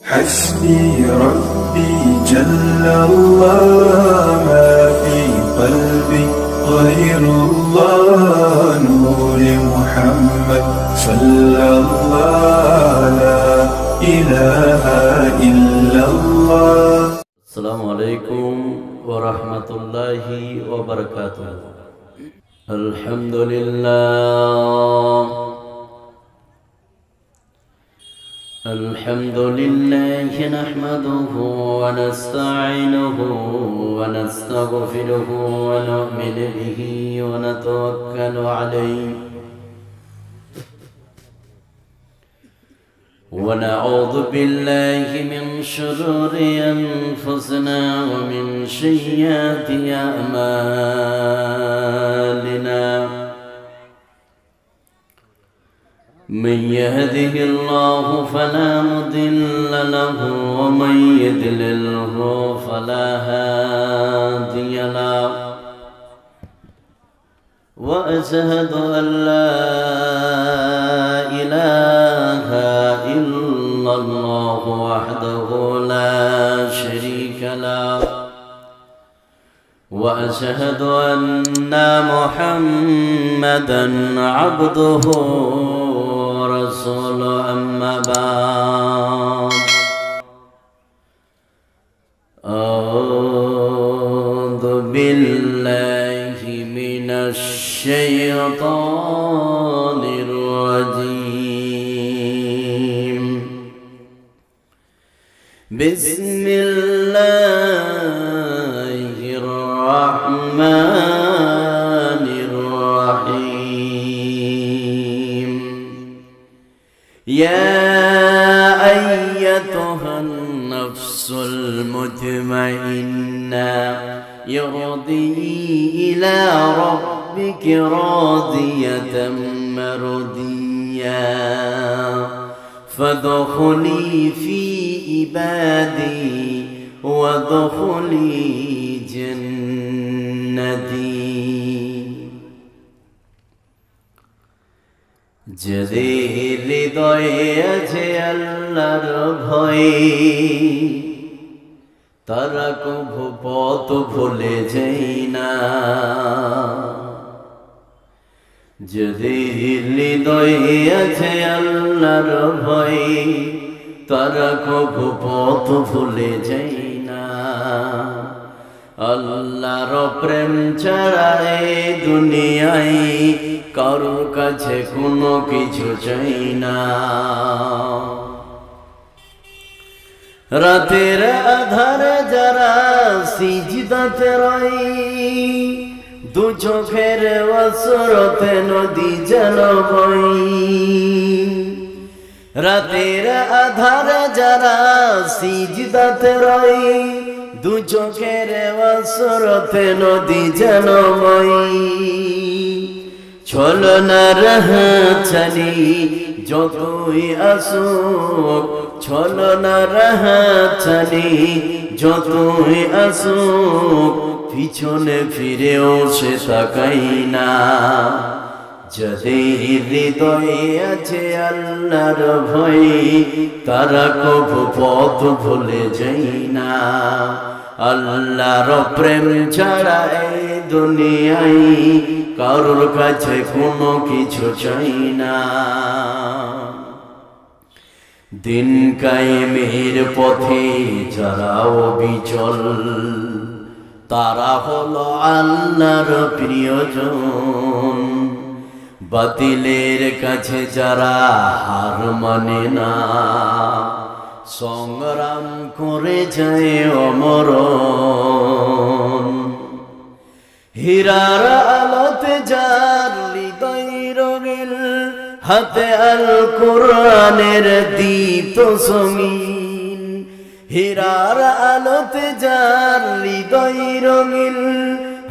حسبي ربي جل الله ما في قلبي غير الله نور محمد صلى الله لا إله إلا الله. السلام عليكم ورحمة الله وبركاته. الحمد لله نحمده ونستعينه ونستغفره ونؤمن به ونتوكل عليه ونعوذ بالله من شرور أنفسنا ومن سيئات أعمالنا. من يهده الله فلا مضل له ومن يضلله فلا هادي له. وأشهد أن لا إله إلا الله وحده لا شريك له. وأشهد أن محمدا عبده ورسوله. أما بعد أعوذ بالله من الشيطان الرجيم. بسم الله الرحمن الرحيم. يا أيتها النفس المطمئنة ارجعي إلى ربك راضية مرضية فادخلي في عبادي وادخلي جنتي. যাদের হৃদয়ে আছে আল্লাহর ভয় তারা কভু পথ ভুলে যায় না। যাদের হৃদয়ে আছে আল্লাহর ভয় তারা কভু পথ ভুলে যায় না। আল্লাহর প্রেম ছাড়া এই দুনিয়ায় কারো কাছে কোনো কিছু চাই না। রাতের আধারে যারা সিজদাতে রয় দু চোখের অসরতে নদী যেন বই। রাতের আধারে যারা সিজদাতে রয় দু চোখের অসরতে নদী যেন বই। ছলনার হাতছানি যতই আসুক ছলনার হাতছানি যতই আসুক পিছনে ফিরেও সে তাকাই না। যাদের হৃদয়ে আছে আল্লাহর ভয় তারা কভু পথ ভুলে যায় না। আল্লাহর প্রেম ছাড়া এই দুনিয়ায় কারোর কাছে কোনো কিছু চাই না। দিন কায়েমের পথে যারা অবিচল তারা হলো আল্লাহর প্রিয়জন। বাতিলের কাছে যারা হার মানে না সংগ্রাম করে যায় অমরণ। হীরার আলোতে যার হৃদয় রঙিন হাতে আল কোরআনের দীপ্ত সমীন। হীরার আলোতে যার হৃদয় রঙিন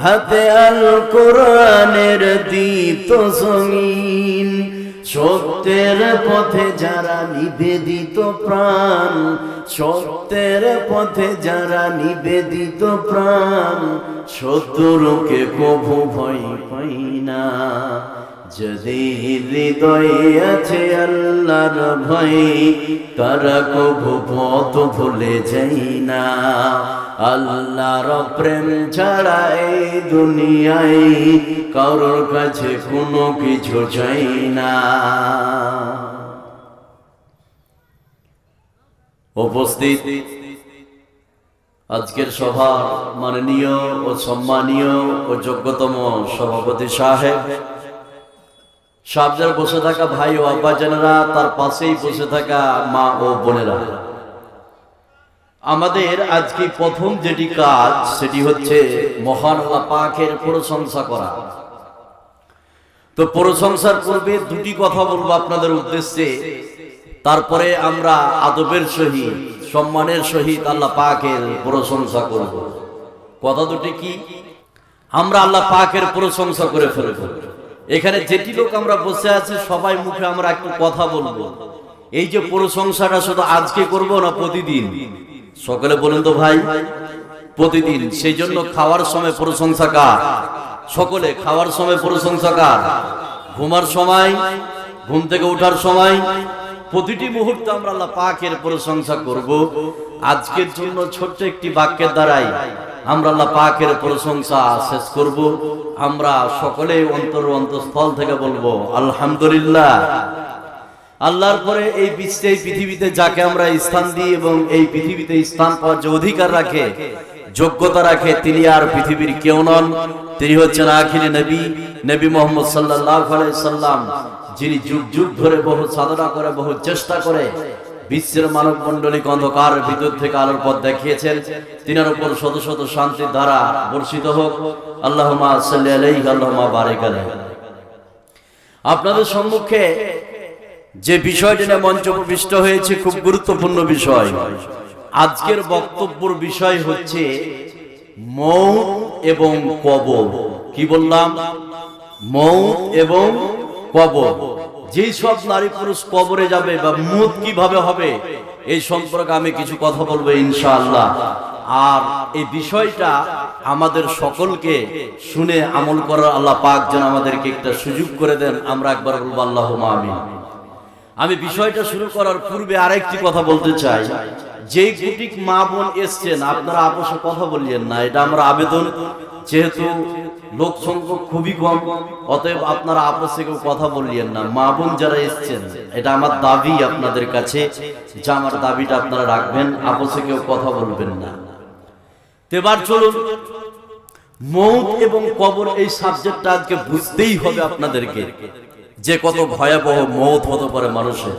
হাতে আল কোরআনের দীপ্ত সমীন। সত্যের পথে যারা নিবেদিত প্রাণ সত্যের পথে যারা নিবেদিত প্রাণ শত্রুকে কভু ভয় পাই না। যদি হৃদয়ে আছে আল্লাহর ভয়, তারা কবু পথ ভুলে যাই না। আল্লাহর প্রেম ছাড়া এই দুনিয়ায় কারোর কাছে কোনো কিছু চাই না। উপস্থিত আজকের সভার মাননীয় ও সম্মানীয় ও যোগ্যতম সভাপতি সাহেব, সামনে বসে থাকা ভাই ও আব্বাজানেরা, তার পাশেই বসে থাকা মা ও বোনেরা, আমাদের আজকে প্রথম যেটি কাজ সেটি হচ্ছে মহান আল্লাহ পাকের প্রশংসা করা। তো প্রশংসার পূর্বে দুটি কথা বলবো আপনাদের উদ্দেশ্যে, তারপরে আমরা আদবের সহিত সম্মানের সহিত আল্লাহ পাকের প্রশংসা করব। কথা দুটি কি? আমরা আল্লাহ পাকের প্রশংসা করে ফেলব। এখানে যেটি লোক আমরা বসে আছি সবাই মুখে আমরা একটু কথা বলবো। এই যে প্রশংসাটা শুধু আজকে করব না প্রতিদিন? সকলে বলেন তো ভাই, প্রতিদিন। সেই জন্য খাওয়ার সময় প্রশংসা কার? সকলে খাওয়ার সময় প্রশংসা কার? ঘুমার সময়, ঘুম থেকে ওঠার সময়, প্রতিটি মুহূর্তে আমরা আল্লাহ পাকের প্রশংসা করব। আজকের জন্য ছোট্ট একটি বাক্যের দ্বারাই আমরা আল্লাহ পাকের প্রশংসা শেষ করব। আমরা সকলে অন্তঃস্থল থেকে বলবো আলহামদুলিল্লাহ। আল্লাহর পরে এই বিশ্বে, এই পৃথিবীতে যাকে আমরা স্থান দিই এবং এই পৃথিবীতে স্থান পাওয়ার যে অধিকার রাখে, যোগ্যতা রাখে, তিনি আর পৃথিবীর কেউ নন। তিনি হচ্ছেন আখিরি নবী, নবী মুহাম্মদ সাল্লাল্লাহু আলাইহি সাল্লাম, যিনি যুগ যুগ ধরে বহু সাধনা করে, বহু চেষ্টা করে বিশ্বের মানব মণ্ডলীকে অন্ধকার ভিতর থেকে আলোর পথ দেখিয়েছেন। তিনার উপর শত শত শান্তির ধারা বর্ষিত হোক। আল্লাহুম্মা সাল্লি আলাইহি, আল্লাহুম্মা বারিক আলাইহি। আপনাদের সম্মুখে যে বিষয়টি নিয়ে মঞ্চ উপবিষ্ট হয়েছে খুব গুরুত্বপূর্ণ বিষয়। আজকের বক্তব্যের বিষয় হচ্ছে মৌত এবং কবর। কি বললাম? মৌত এবং কবর। যেই সব নারী পুরুষ কবরে যাবে বা মৌত কিভাবে হবে এই সম্পর্কে আমি কিছু কথা বলবো ইনশাআল্লাহ। আর এই বিষয়টা আমাদের সকলকে শুনে আমল করার আল্লাহ পাক যেন আমাদেরকে একটা সুযোগ করে দেন। আমরা একবার বলবো আল্লাহুম্মা আমিন। আমি বিষয়টা শুরু করার পূর্বে আরেকটি কথা বলতে চাই। যেই গুটিক মা বোন এসছেন, আপনারা আপোষে কথা বললেন না, এটা আমরা আবেদন। যেহেতু লোক সংখ্যা খুবই কম, অতএব আপনারা আপোষে কেউ কথা বললেন না। মা বোন যারা এসছেন, এটা আমার দাবি আপনাদের কাছে, যে আমার দাবিটা আপনারা রাখবেন, আপোষে কেউ কথা বলবেন না। এবার চলুন, মৌত এবং কবর এই সাবজেক্টটা আজকে বুঝতেই হবে আপনাদেরকে, যে কত ভয়াবহ মৌত হতে পারে মানুষের।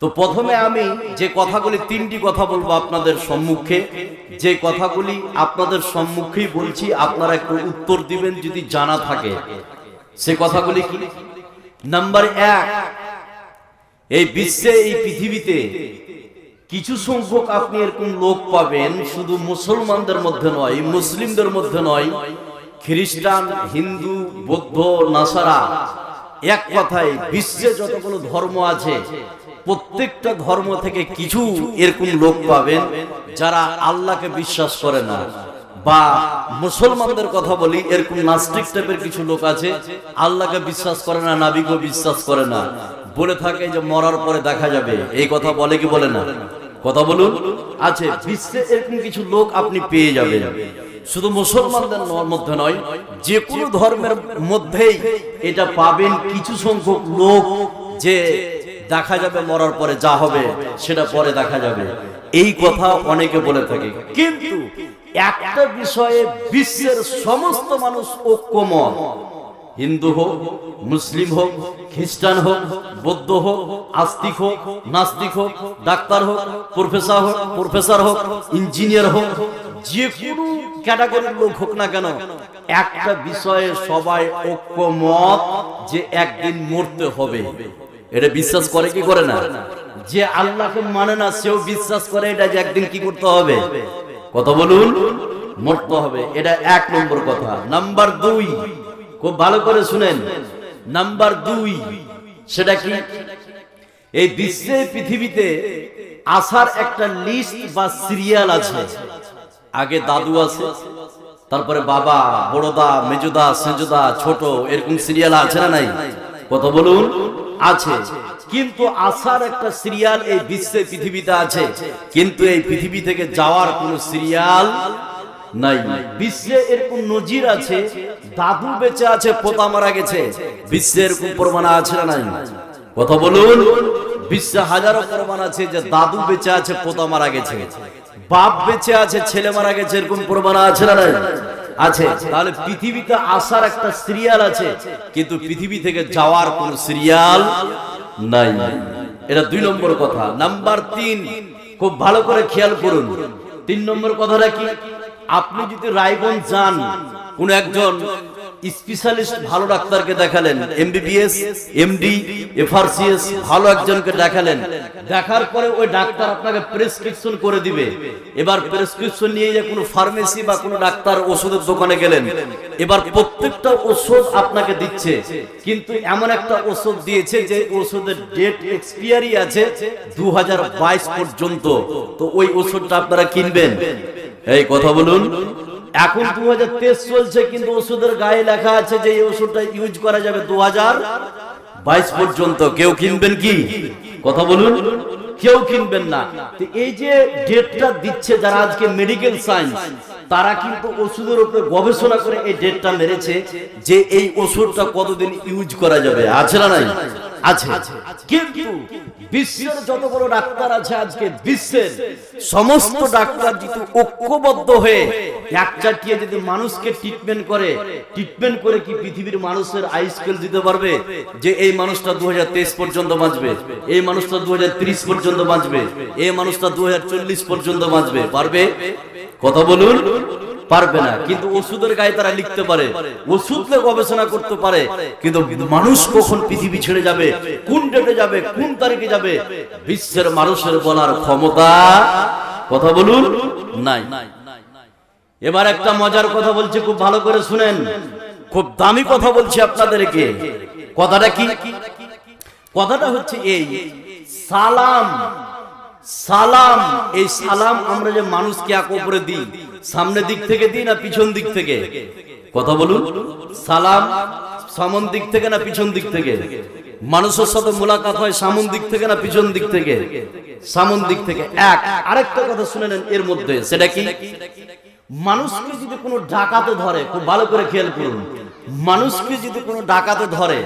তো প্রথমে আমি যে কথাগুলি, তিনটি কথা বলবো আপনাদের সম্মুখে। যে কথাগুলি আপনাদের সম্মুখেই বলছি, আপনারা একটু উত্তর দিবেন যদি জানা থাকে। সে কথাগুলি কি? নাম্বার 1, এই বিশ্বে, এই পৃথিবীতে কিছু সংখ্যক আপনি এরকম লোক পাবেন, শুধু মুসলমানদের মধ্যে নয়, মুসলিমদের মধ্যে নয়, খ্রিস্টান, হিন্দু, বৌদ্ধ, নাসারা, এক কথায় বিশ্বে যতগুলো ধর্ম আছে প্রত্যেকটা ধর্ম থেকে কিছু এরকম লোক পাবেন যারা আল্লাহকে বিশ্বাস করে না। বা মুসলমানদের কথা বলি, এরকম নাস্তিক টাইপের কিছু লোক আছে, আল্লাহকে বিশ্বাস করে না, নবীকে বিশ্বাস করে না, বলে থাকে যে মরার পরে দেখা যাবে। এই কথা বলে কি বলে না? কথা বলুন। আছে বিশ্বে এরকম কিছু লোক আপনি পেয়ে যাবেন। শুধু মুসলমানদের মধ্যে নয়, যে কোনো ধর্মের মধ্যেই এটা পাবেন। কিছু সংখ্যক লোক যে দেখা যাবে মরার পরে যা হবে সেটা পরে দেখা যাবে, এই কথা অনেকে বলে থাকে। কিন্তু একটা বিষয়ে বিশ্বের সমস্ত মানুষ ঐক্যমত, হিন্দু হোক, মুসলিম হোক, খ্রিস্টান হোক, বৌদ্ধ হোক, আস্তিক হোক, নাস্তিক হোক, ডাক্তার হোক, প্রফেসর হোক, ইঞ্জিনিয়ার হোক, যে কোনো ক্যাটাগরির লোক হোক না কেন, একটা বিষয়ে সবাই ঐক্যমত যে একদিন মরতে হবে। এটা বিশ্বাস করে কি করে না? যে আল্লাহকে মানে না সেও বিশ্বাস করে এটা যে একদিন কি করতে হবে, কথা বলুন, মরতে হবে। এটা 1 নম্বর কথা। নাম্বার 2, খুব ভালো করে শুনেন, নাম্বার 2 সেটা কি? এই বিশ্বে, পৃথিবীতে আসার একটা লিস্ট বা সিরিয়াল আছে। আগে দাদু আসে, তারপরে বাবা, বড়দা, মেজদা, সেজদা, ছোট, এরকম সিরিয়াল আছে না নাই? কথা বলুন, আছে। কিন্তু আসার একটা সিরিয়াল এই বিশ্বে, পৃথিবীতে আছে, কিন্তু এই পৃথিবী থেকে যাওয়ার কোন সিরিয়াল নাই। বিশ্বে এরকম নজির আছে, দাদু বেঁচে আছে, পোতা মারা গেছে। বিশ্বে এরকম প্রমাণ আছে না নাই? কথা বলুন। বিশ্বে হাজারো প্রমাণ আছে যে দাদু বেঁচে আছে, পোতা মারা গেছে। বাপ বেঁচে আছে, ছেলে মারা গেছে, এরকম প্রমাণ আছে না নাই? আছে। তাহলে পৃথিবীতে আসার একটা সিরিয়াল আছে, কিন্তু পৃথিবী থেকে যাওয়ার কোন সিরিয়াল নাই। এটা 2 নম্বর কথা। নাম্বার 3, খুব ভালো করে খেয়াল করুন। 3 নম্বর কথাটা কি? আপনি যদি রায়গঞ্জ যান, কোন একজন স্পেশালিস্ট ভালো ডাক্তারকে দেখালেন, এমবিবিএস, এমডি, এফআরসিএস ভালো একজনকে দেখালেন, দেখার পরে ওই ডাক্তার আপনাকে প্রেসক্রিপশন করে দিবে। এবার প্রেসক্রিপশন নিয়ে যে কোনো ফার্মেসি বা কোনো ডাক্তার ওষুধের দোকানে গেলেন, এবার প্রত্যেকটা ওষুধ আপনাকে দিচ্ছে, কিন্তু এমন একটা ওষুধ দিয়েছে যে ওষুধের ডেট এক্সপায়ারি আছে 2022 পর্যন্ত। তো ওই ওষুধটা আপনারা কিনবেন? এই কথা বলুন। এখন 2023 চলছে, কিন্তু ওষুধের গায়ে লেখা আছে যে এই ওষুধটা ইউজ করা যাবে 2022 পর্যন্ত। কেউ কিনবেন কি? কথা বলুন। কেউ কিনবেন না। তো এই যে ডেটটা দিচ্ছে যারা আজকে মেডিকেল সায়েন্স, তারা কিন্তু ওষুধের উপরে গবেষণা করে এই ডেটটা মেরেছে যে এই ওষুধটা কতদিন ইউজ করা যাবে। আছে না নাই? আছে। কিন্তু বিশ্বের যত বড় ডাক্তার আছে আজকে, বিশ্বের সমস্ত ডাক্তার যদি ঐক্যবদ্ধ হয়ে একচাটিয়ে যদি মানুষকে ট্রিটমেন্ট করে কি পৃথিবীর মানুষের আইস্কেল দিতে পারবে যে এই মানুষটা 2023 পর্যন্ত বাঁচবে, এই মানুষটা 2030 পর্যন্ত বাঁচবে, এই মানুষটা 2040 পর্যন্ত বাঁচবে? পারবে? কথা বলুন। পারবে না। কিন্তু ওষুধের গায়ে তারা লিখতে পারে, ওষুধ নিয়ে গবেষণা করতে পারে, কিন্তু মানুষ কখন পৃথিবী ছেড়ে যাবে, কোন ডেটে যাবে, কোন তারিখে যাবে, বিশ্বের মানুষের বলার ক্ষমতা, কথা বলুন, নাই। এবার একটা মজার কথা বলছি, খুব ভালো করে শুনেন, খুব দামি কথা বলছি আপনাদেরকে। কথাটা কি? কথাটা হচ্ছে এই সালাম। সালাম, এই সালাম আমরা যে মানুষকে এক অপরে দিই, সামনের দিক থেকে দিই না পিছন দিক থেকে? কথা বলুন। সালাম সামন দিক থেকে না পিছন দিক থেকে? মানুষের সাথে মোলাকাত হয় সামন দিক থেকে না পিছন দিক থেকে? সামন দিক থেকে। আরেকটা কথা শুনে নেন এর মধ্যে, সেটা কি? মানুষকে যদি কোনো ডাকাতে ধরে, খুব ভালো করে খেয়াল করুন, মানুষকে যদি কোনো ডাকাতে ধরে,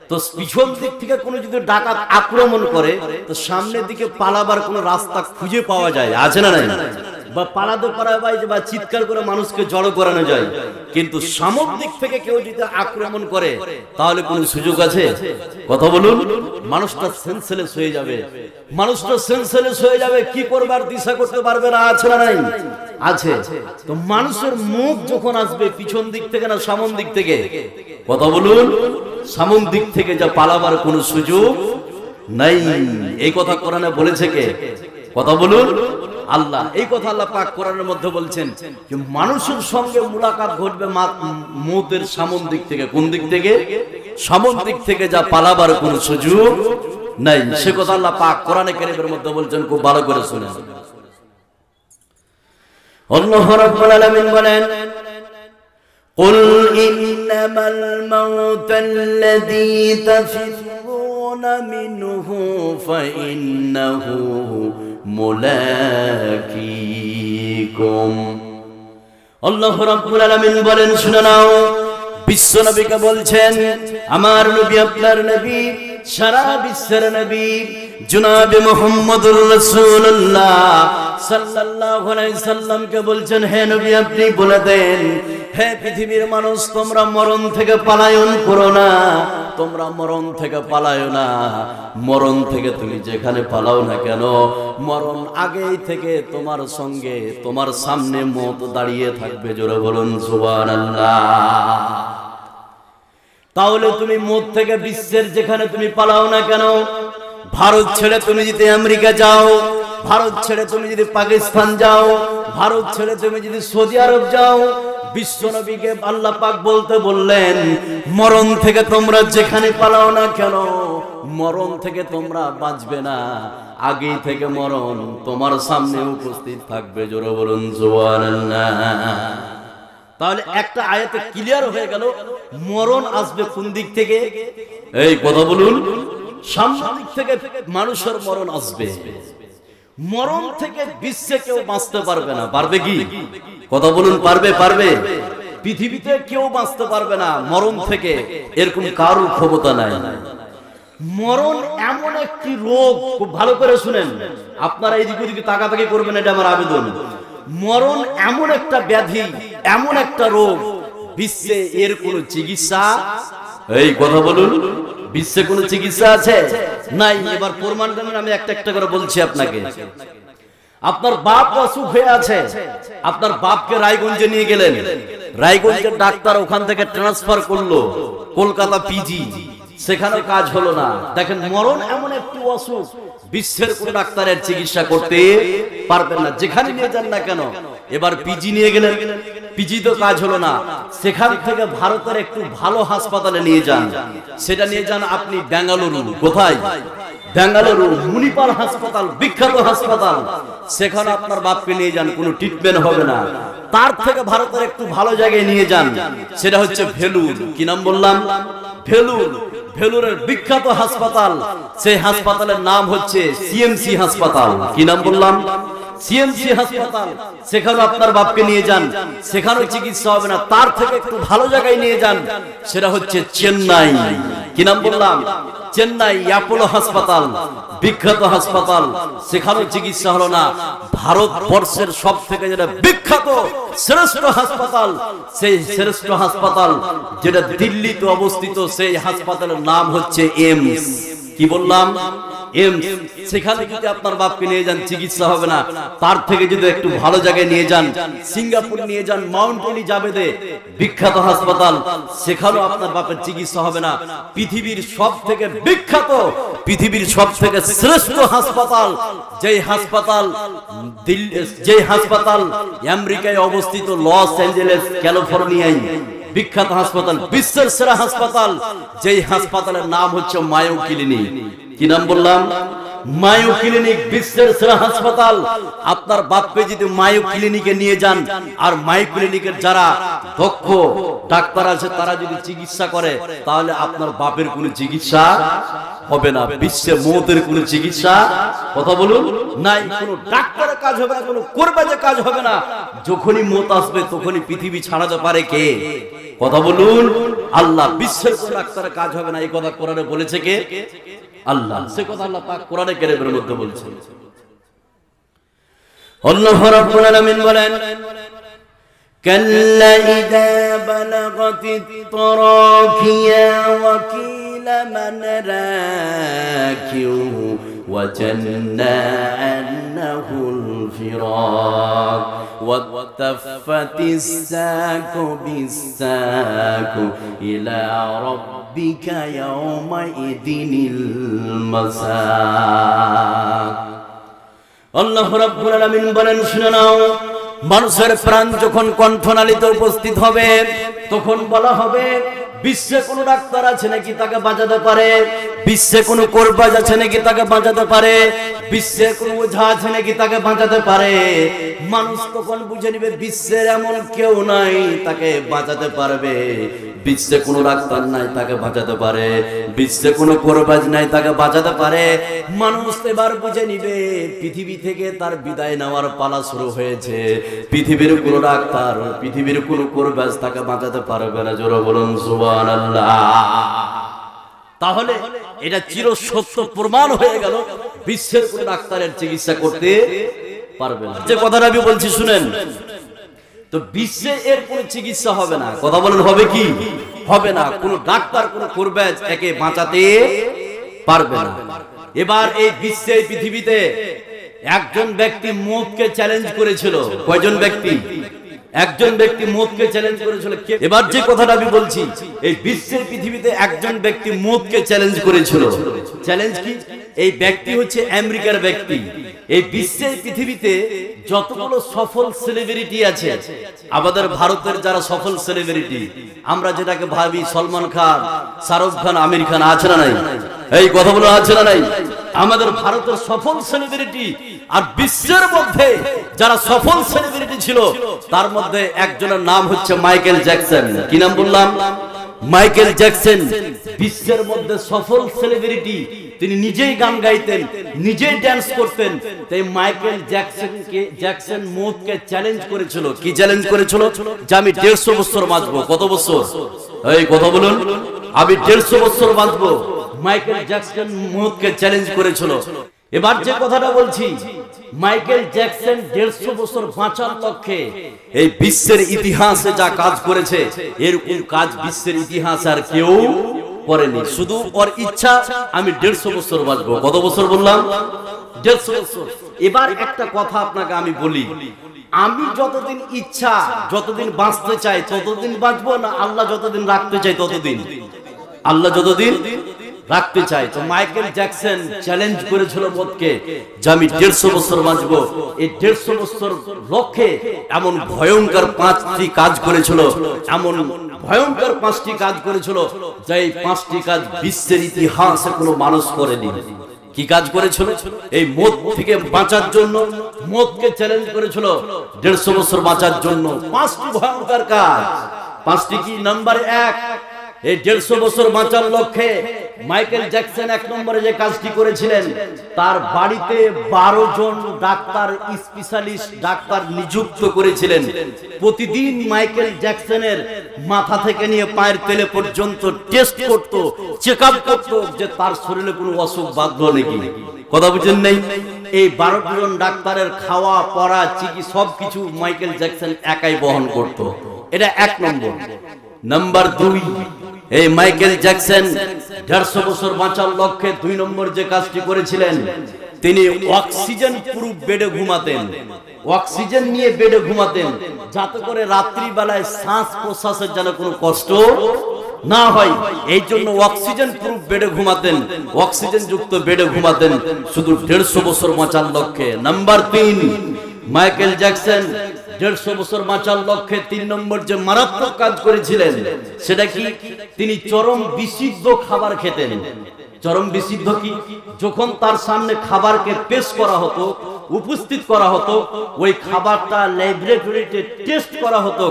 তো পিছন দিক থেকে কোনো যদি ডাকাত আক্রমণ করে, তো সামনের দিকে পালাবার কোনো রাস্তা খুঁজে পাওয়া যায়? আছে না নাই? বা পালাতে পারা যায়, বা চিৎকার করে মানুষকে জড়ো করানো যায়। কিন্তু সামনের দিক থেকে কেউ যদি আক্রমণ করে, তাহলে কোনো সুযোগ আছে? কথা বলুন। মানুষটা সেন্সলেস হয়ে যাবে, মানুষটা সেন্সলেস হয়ে যাবে, কি করবার দিশা করতে পারবে না। আছে না নাই? আছে। তো মানুষের মুখ যখন আসবে পিছন দিক থেকে না সামন দিক থেকে? কথা বলুন। সামন দিক থেকে যা পালাবার কোনো সুযোগ নাই। এই কথা কোরআনে বলেছে কে? কথা বলুন। আল্লাহ। এই কথা আল্লাহ পাক কোরআনের মধ্যে বলছেন যে মানুষের সঙ্গে মুলাকাত ঘটবে মউতের সামন দিক থেকে। কোন দিক থেকে? সামন দিক থেকে যা পালাবার কোনো সুযোগ নাই। সে কথা আল্লাহ পাক কোরআনে কারীমের মধ্যে বলছেন, খুব ভালো করে শুনেন। আল্লাহ রাব্বুল আলামিন বলেন, قل إنما الموت الذي تفرون منه فإنه ملاقيكم। আল্লাহ রাব্বুল আলামিন বলেন, শুনে নাও, বিশ্ব নবীকে বলছেন, আমার নবী, আপনার নবী, সারা বিশ্বের নবী জনাবে মুহাম্মদুর রাসূলুল্লাহ সাল্লাল্লাহু আলাইহি সাল্লামকে বলছেন, হে নবী আপনি বলে দেন, হে পৃথিবীর মানুষ, তোমরা মরণ থেকে পালায়ন করো না, তোমরা মরণ থেকে পালায়ো না। মরণ থেকে তুমি যেখানে পালাও না কেন, মরণ আগেই থেকে তোমার সঙ্গে, তোমার সামনে মওত দাঁড়িয়ে থাকবে। জোরে বলুন সুবহানাল্লাহ। তাহলে তুমি মওত থেকে বিশ্বের যেখানে তুমি পালাও না কেন, ভারত ছেড়ে তুমি যদি আমেরিকা যাও, ভারত ছেড়ে তুমি যদি পাকিস্তান যাও, ভারত ছেড়ে তুমি যদি সৌদি আরব যাও, বিশ্ব নবীকে আল্লাহ পাক বলতে বললেন, মরণ থেকে তোমরা যেখানে পালাও না কেন, মরণ থেকে তোমরা বাঁচবে না, আগেই থেকে মরণ তোমার সামনে উপস্থিত থাকবে। জোরে বলুন সুবহানাল্লাহ। তাহলে একটা আয়াতে ক্লিয়ার হয়ে গেল মরণ আসবে কোন দিক থেকে? এই কথা বলুন, সামনের দিক থেকে মানুষের মরণ আসবে। মরণ থেকে বিশ্বে কেউ বাঁচতে পারবে না। পারবে কি? কথা বলুন, পারবে? পারবে? পৃথিবীতে কেউ বাঁচতে পারবে না মরণ থেকে, এরকম কারোর ক্ষমতা নাই। মরণ এমন একটি রোগ, খুব ভালো করে শুনেন, আপনারা এদিক ওদিকে তাকাতাকি করবেন, এটা আমার আবেদন। মরণ এমন একটা ব্যাধি, এমন একটা রোগ, বিশ্বে এর কোনো চিকিৎসা, এই কথা বলুন, বিশ্বে কোনো চিকিৎসা আছে? নাই। এবার প্রমাণ দেন, আমি একটা একটা করে বলছি আপনাকে। আপনার বাপ অসুখ হয়ে আছে, আপনার বাপকে রায়গঞ্জে নিয়ে গেলেন, রায়গঞ্জের ডাক্তার ওখান থেকে ট্রান্সফার করলো কলকাতা পিজি, সেখানে কাজ হলো না। দেখেন, মরণ এমন একটি অসুখ, বিশ্বের কোন ডাক্তারের চিকিৎসা করতে পারবেন না, যেখানে নিয়ে যান না কেন। এবার পিজি নিয়ে গেলেন, পিজি তো কাজ হলো না, সেখান থেকে ভারতের একটু ভালো হাসপাতালে নিয়ে যান, সেটা নিয়ে যান আপনি বেঙ্গালুরু। কোথায়? বেঙ্গালুরু মুনিপাল হাসপাতাল, বিখ্যাত হাসপাতাল, সেখানে আপনার বাপকে নিয়ে যান, কোনো ট্রিটমেন্ট হবে না। তার থেকে ভারতের একটু ভালো জায়গায় নিয়ে যান, সেটা হচ্ছে ভেলুর। কি নাম বললাম? ভেলুর। ভেলুরের বিখ্যাত হাসপাতাল, সেই হাসপাতালের নাম হচ্ছে সিএমসি হাসপাতাল। কি নাম বললাম? সিএমসি হাসপাতাল। সেখানে আপনার বাপকে নিয়ে যান, সেখানেও চিকিৎসা হবে না। তার থেকে একটু ভালো জায়গায় নিয়ে যান, সেটা হচ্ছে চেন্নাই। কি নাম বললাম? চেন্নাই অ্যাপোলো হাসপাতাল, বিখ্যাত হাসপাতাল, সেখানেও চিকিৎসা হলো না। ভারতবর্ষের সব থেকে যেটা বিখ্যাত শ্রেষ্ঠ হাসপাতাল, সেই শ্রেষ্ঠ হাসপাতাল যেটা দিল্লিতে অবস্থিত, সেই হাসপাতালের নাম হচ্ছে এইমস। কি বললাম? এইমস। সেখানে যদি আপনার বাপকে নিয়ে যান, চিকিৎসা হবে না। তার থেকে যদি একটু ভালো জায়গায় নিয়ে যান, সিঙ্গাপুর নিয়ে যান, মাউন্ট এলিজাবেথে বিখ্যাত হাসপাতাল, সেখানেও আপনার বাপের চিকিৎসা হবে না। পৃথিবীর সব থেকে বিখ্যাত, পৃথিবীর সব থেকে শ্রেষ্ঠ হাসপাতাল, যেই হাসপাতাল আমেরিকায় অবস্থিত, লস অ্যাঞ্জেলেস, ক্যালিফোর্নিয়ায় বিখ্যাত হাসপাতাল, বিশ্বের সেরা হাসপাতাল, যেই হাসপাতালের নাম হচ্ছে মায়ো ক্লিনিক। কি নাম বললাম? মায়ো ক্লিনিক, বিশ্বের সেরা হাসপাতাল। আপনার বাপকে যদি মায়ো ক্লিনিকে নিয়ে যান, আর মায়ো ক্লিনিকের যারা দক্ষ ডাক্তার আছে, তারা যদি চিকিৎসা করে, তাহলে আপনার বাপের কোনো চিকিৎসা হবে না। বিশ্বে মৌতের কোনো চিকিৎসা, কথা বলুন, নাই। কোনো ডাক্তারের কাজ হবে না, কোনো কোরবাজের কাজ হবে না। যখনই মৌত আসবে, তখনই পৃথিবী ছাড়াতে পারে কে? কথা বলুন, আল্লাহ। বিশ্বের কোনো ডাক্তারের কাজ হবে না, এই কথা কোরআনে বলেছে কে? আল্লাহ। সে কথা আল্লাহ পাক কোরআনে কারীমের মধ্যে বলছেন। আল্লাহ রাব্বুল আলামিন বলেন, কাল্লা ইযা বালাগাতিত তারাকিয়া ওয়া কিলা মান রাকিউ ওয়া জান্না আন্নাহুল ফিরাক ওয়া তাফাতিস সাকু বিস সাকু ইলা রাব্বিকা ইয়াওমাইদিনিল মাসাক। আল্লাহ রাব্বুল আলামিন বলেন, শুনে নাও, মানুষের প্রাণ যখন কণ্ঠনালীতে উপস্থিত হবে, তখন বলা হবে, বিশ্বে কোন ডাক্তার আছে নাকি তাকে বাঁচাতে পারে? বিশ্বে কোন কোরবাজ আছে নাকি তাকে বাঁচাতে পারে? বিশ্বে কোন ওঝা আছে নাকি তাকে বাঁচাতে পারে? মানুষ তখন বুঝে নিবে বিশ্বের এমন কেউ নাই তাকে বাঁচাতে পারবে। বিশ্বে কোন ডাক্তার নাই তাকে বাঁচাতে পারে, বিশ্বে কোন কোরবাজ নাই তাকে বাঁচাতে পারে। মানুষ এবার বুঝে নিবে পৃথিবী থেকে তার বিদায় নেওয়ার পালা শুরু হয়েছে। পৃথিবীর কোন ডাক্তার, পৃথিবীর কোন কোরবাজ তাকে বাঁচাতে পারবে না। জোরে বলুন সুবহানাল্লাহ। তাহলে এটা চির সত্য প্রমাণ হয়ে গেল, বিশ্বের কোন ডাক্তারের চিকিৎসা করতে পারবে না। যে কথাটা আমি বলছি শুনেন, তো বিশ্বে এর কোনো চিকিৎসা হবে না। কথা বলেন, হবে কি? হবে না। কোন ডাক্তার, কোন কোরবাজ একে বাঁচাতে পারবে না। এবার এই বিশ্বে, পৃথিবীতে একজন ব্যক্তি মৌতকে চ্যালেঞ্জ করেছিল। কয়জন ব্যক্তি? একজন ব্যক্তি মৌতকে চ্যালেঞ্জ করেছিল। এবার যে কথাটা আমি বলছি, এই বিশ্বের পৃথিবীতে একজন ব্যক্তি মৌতকে চ্যালেঞ্জ করেছিল। চ্যালেঞ্জ কি? এই ব্যক্তি হচ্ছে আমেরিকার ব্যক্তি। এই বিশ্বের পৃথিবীতে যতগুলো সফল সেলিব্রিটি আছে, আমাদের ভারতের যারা সফল সেলিব্রিটি, আমরা যেটাকে ভাবি সলমান খান, শাহরুখ খান, আমির খান, আছে না নাই? এই কথাগুলো আছে না নাই? আমাদের ভারতের সফল সেলিব্রিটি। আর বিশ্বের মধ্যে যারা সফল সেলিব্রিটি ছিল, তার মধ্যে একজনের নাম হচ্ছে মাইকেল জ্যাকসন। কি নাম বললাম? মাইকেল জ্যাকসন বিশ্বের মধ্যে সফল সেলিব্রিটি। তিনি নিজেই গান গাইতেন, নিজেই ড্যান্স করতেন। তাই মাইকেল জ্যাকসন মৌতকে চ্যালেঞ্জ করেছিল। কি চ্যালেঞ্জ করেছিল? যে আমি 150 বছর বাঁচবো। কত বছর? এই কথা বলুন। আমি 150 বছর বাঁচবো। মাইকেল জ্যাকসন মৌতকে চ্যালেঞ্জ করেছিল। এবার যে কথাটা বলছি, মাইকেল জ্যাকসন 150 বছর বাঁচার লক্ষ্যে এই বিশ্বের ইতিহাসে যা কাজ করেছে, এরকম কাজ বিশ্বের ইতিহাসে আর কেউ করেনি। শুধু ওর ইচ্ছা আমি 150 বছর বাঁচবো। কত বছর বললাম? 150 বছর। এবার একটা কথা আপনাকে আমি বলি, আমি যতদিন ইচ্ছা, যতদিন বাঁচতে চাই ততদিন বাঁচবো, না আল্লাহ যতদিন রাখতে চাই ততদিন? আল্লাহ যতদিন রাখতে চাই। তো মাইকেল জ্যাকসন চ্যালেঞ্জ করেছিল মদকে যে আমি 150 বছর বাঁচবো। এই 150 বছর লক্ষ্যে এমন ভয়ঙ্কর 5টি কাজ করেছিল, এমন ভয়ঙ্কর 5টি কাজ করেছিল যে এই 5টি কাজ বিশ্বের ইতিহাসে কোনো মানুষ করেনি। কি কাজ করেছিল? এই মদ থেকে বাঁচার জন্য মদকে চ্যালেঞ্জ করেছিল 150 বছর বাঁচার জন্য 5টি ভয়ঙ্কর কাজ। 5টি কি? নাম্বার 1, এই 150 বছর বাঁচার লক্ষ্যে মাইকেল জ্যাকসন 1 নম্বরে যে কাজটি করেছিলেন, তার বাড়িতে 12 জন ডাক্তার, স্পেশালিস্ট ডাক্তার নিযুক্ত করেছিলেন। প্রতিদিন মাইকেল জ্যাকসনের মাথা থেকে নিয়ে পায়ের তেলে পর্যন্ত টেস্ট করত, চেক আপ করত যে তার শরীরে কোনো অসুখ বাঁধলো নাকি। কথা বুঝেন নাই? এই 12 জন ডাক্তারের খাওয়া পড়া চিকিৎসা সবকিছু মাইকেল জ্যাকসন একাই বহন করত। এটা 1 নম্বর। নাম্বার 2, এই মাইকেল জ্যাকসন 150 বছর বাঁচার লক্ষ্যে 2 নম্বর যে কাজটি করেছিলেন, তিনি অক্সিজেন প্রুফ বেডে ঘুমাতেন। অক্সিজেন নিয়ে বেডে ঘুমাতেন, যাতে করে রাত্রি বেলায় শ্বাস প্রশ্বাসের যেন কোনো কষ্ট না হয়। এই জন্য অক্সিজেন প্রুফ বেডে ঘুমাতেন, অক্সিজেন যুক্ত বেডে ঘুমাতেন, শুধু 150 বছর বাঁচার লক্ষ্যে। নাম্বার 3, মাইকেল জ্যাকসন 150 বছর বাঁচার লক্ষ্যে 3 নম্বর যে মারাত্মক কাজ করেছিলেন, সেটা কি? তিনি চরম বিশুদ্ধ খাবার খেতেন। চরম বিশুদ্ধ কি? যখন তার সামনে খাবারকে পেশ করা হতো, উপস্থিত করা হতো, ওই খাবারটা ল্যাবরেটরিতে টেস্ট করা হতো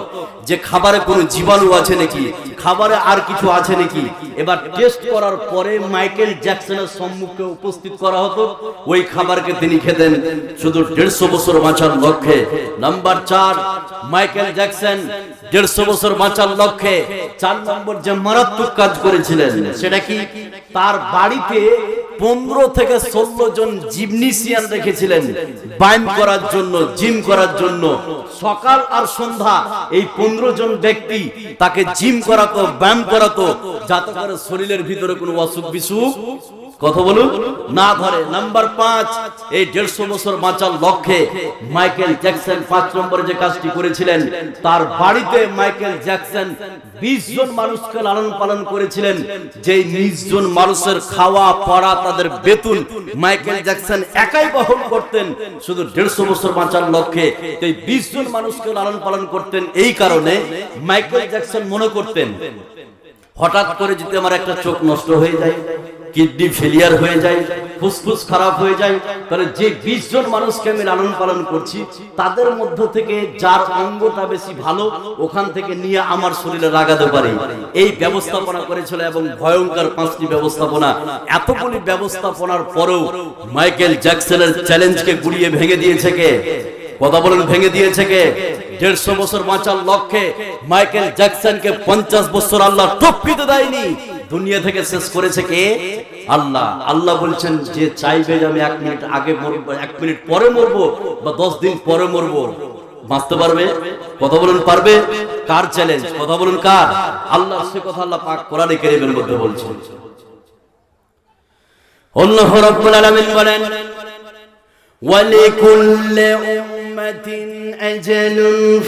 যে খাবারে কোনো জীবাণু আছে নাকি, খাবারে আর কিছু আছে নাকি। এবার টেস্ট করার পরে মাইকেল জ্যাকসনের সম্মুখে উপস্থিত করা হতো, ওই খাবারকে তিনি খেতেন, শুধু 150 বছর বাঁচার লক্ষ্যে। নাম্বার 4, মাইকেল জ্যাকসন 150 বছর বাঁচার লক্ষ্যে 4 নম্বর যে মারাত্মক কাজ করেছিলেন, সেটা কি? তার বাড়িতে 15 থেকে 16 জন জিমনেসিয়ান রেখেছিলেন ব্যায়াম করার জন্য, জিম করার জন্য। সকাল আর সন্ধ্যা এই 15 জন ব্যক্তি তাকে জিম করাতো, ব্যায়াম করাতো, যাতে করে শরীরের ভিতরে কোনো অসুখ বিসুখ, কথা বলুন, না ধরে। নাম্বার 5, এই 150 বছর বাঁচার লক্ষ্যে মাইকেল জ্যাকসন 5 নম্বরে যে কাজটি করেছিলেন, তার বাড়িতে মাইকেল জ্যাকসন 20 জন মানুষকে লালন পালন করেছিলেন। যেই 20 জন মানুষের খাওয়া পড়া, তাদের বেতন মাইকেল জ্যাকসন একাই বহন করতেন, শুধু 150 বছর বাঁচার লক্ষ্যে। এই 20 জন মানুষকে লালন পালন করতেন। এই কারণে মাইকেল জ্যাকসন মনে করতেন, হঠাৎ করে যদি আমার একটা চোখ নষ্ট হয়ে যায়, কিডনি ফেলিয়ার হয়ে যায়, ফুসফুস খারাপ হয়ে যায়, তাহলে যে 20 জন মানুষকে আমি লালন পালন করছি, তাদের মধ্য থেকে যার অঙ্গটা বেশি ভালো, ওখান থেকে নিয়ে আমার শরীরে লাগাতে পারি। এই ব্যবস্থাপনা করেছিল, এবং ভয়ঙ্কর 5টি ব্যবস্থাপনা। এতগুলি ব্যবস্থাপনার পরেও মাইকেল জ্যাকসনের চ্যালেঞ্জকে গুড়িয়ে ভেঙে দিয়েছে কে? কথা বলেন, ভেঙে দিয়েছে কে? 150 বছর বাঁচার লক্ষ্যে মাইকেল জ্যাকসনকে 50 বছর আল্লাহ টপকিতে দেয়নি, দুনিয়া থেকে শেষ করেছে কে? আল্লাহ। আল্লাহ বলছেন, যে চাইবে যে আমি 1 মিনিট আগে মরবো, 1 মিনিট পরে মরবো, বা 10 দিন পরে মরবো, বাঁচতে পারবে? কথা বলুন, পারবে? কার চ্যালেঞ্জ? কথা বলুন, কার? আল্লাহ। সে কথা আল্লাহ পাক কোরআনে কারীমের মধ্যে বলছেন। আল্লাহ রাব্বুল আলামিন বলেন, وَلِكُلِّ أُمَّةٍ أَجَلٌ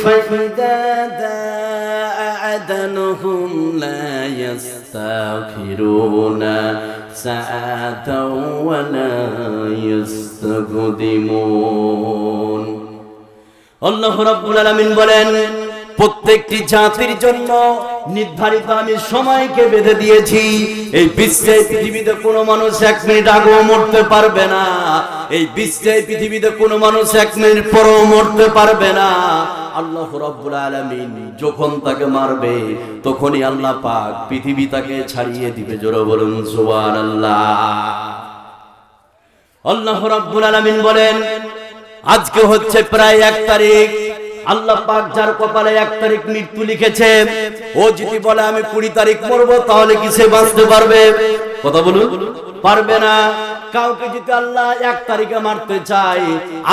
فَإِذَا جَاءَ أَجَلُهُمْ لَا يَسْتَأْخِرُونَ سَاعَةً وَلَا يَسْتَقْدِمُونَ। আল্লাহ রাব্বুল আলামিন বলেন, প্রত্যেকটি জাতির জন্য নির্ধারিত আমি সময়কে বেঁধে দিয়েছি। এই বিশ্বে পৃথিবীতে কোনো মানুষ 1 মিনিট আগেও মরতে পারবে না, এই বিশ্বে পৃথিবীতে কোনো মানুষ 1 মিনিট পরেও মরতে পারবে না। আল্লাহ রাব্বুল আলামিন যখন তাকে মারবে তখনই আল্লাহ পাক পৃথিবী তাকে ছাড়িয়ে দিবে। জোরে বলুন সুবহানাল্লাহ। আল্লাহ রাব্বুল আলামিন বলেন আজকে হচ্ছে প্রায় 1 তারিখ। আল্লাহ পাক যার কপালে 1 তারিখ মৃত্যু লিখেছে, ও যদি বলে আমি 20 তারিখ মরবো, তাহলে কি সে বাঁচতে পারবে? কথা বলুন, পারবে না। কাউকে যদি আল্লাহ 1 তারিখে মারতে চায়,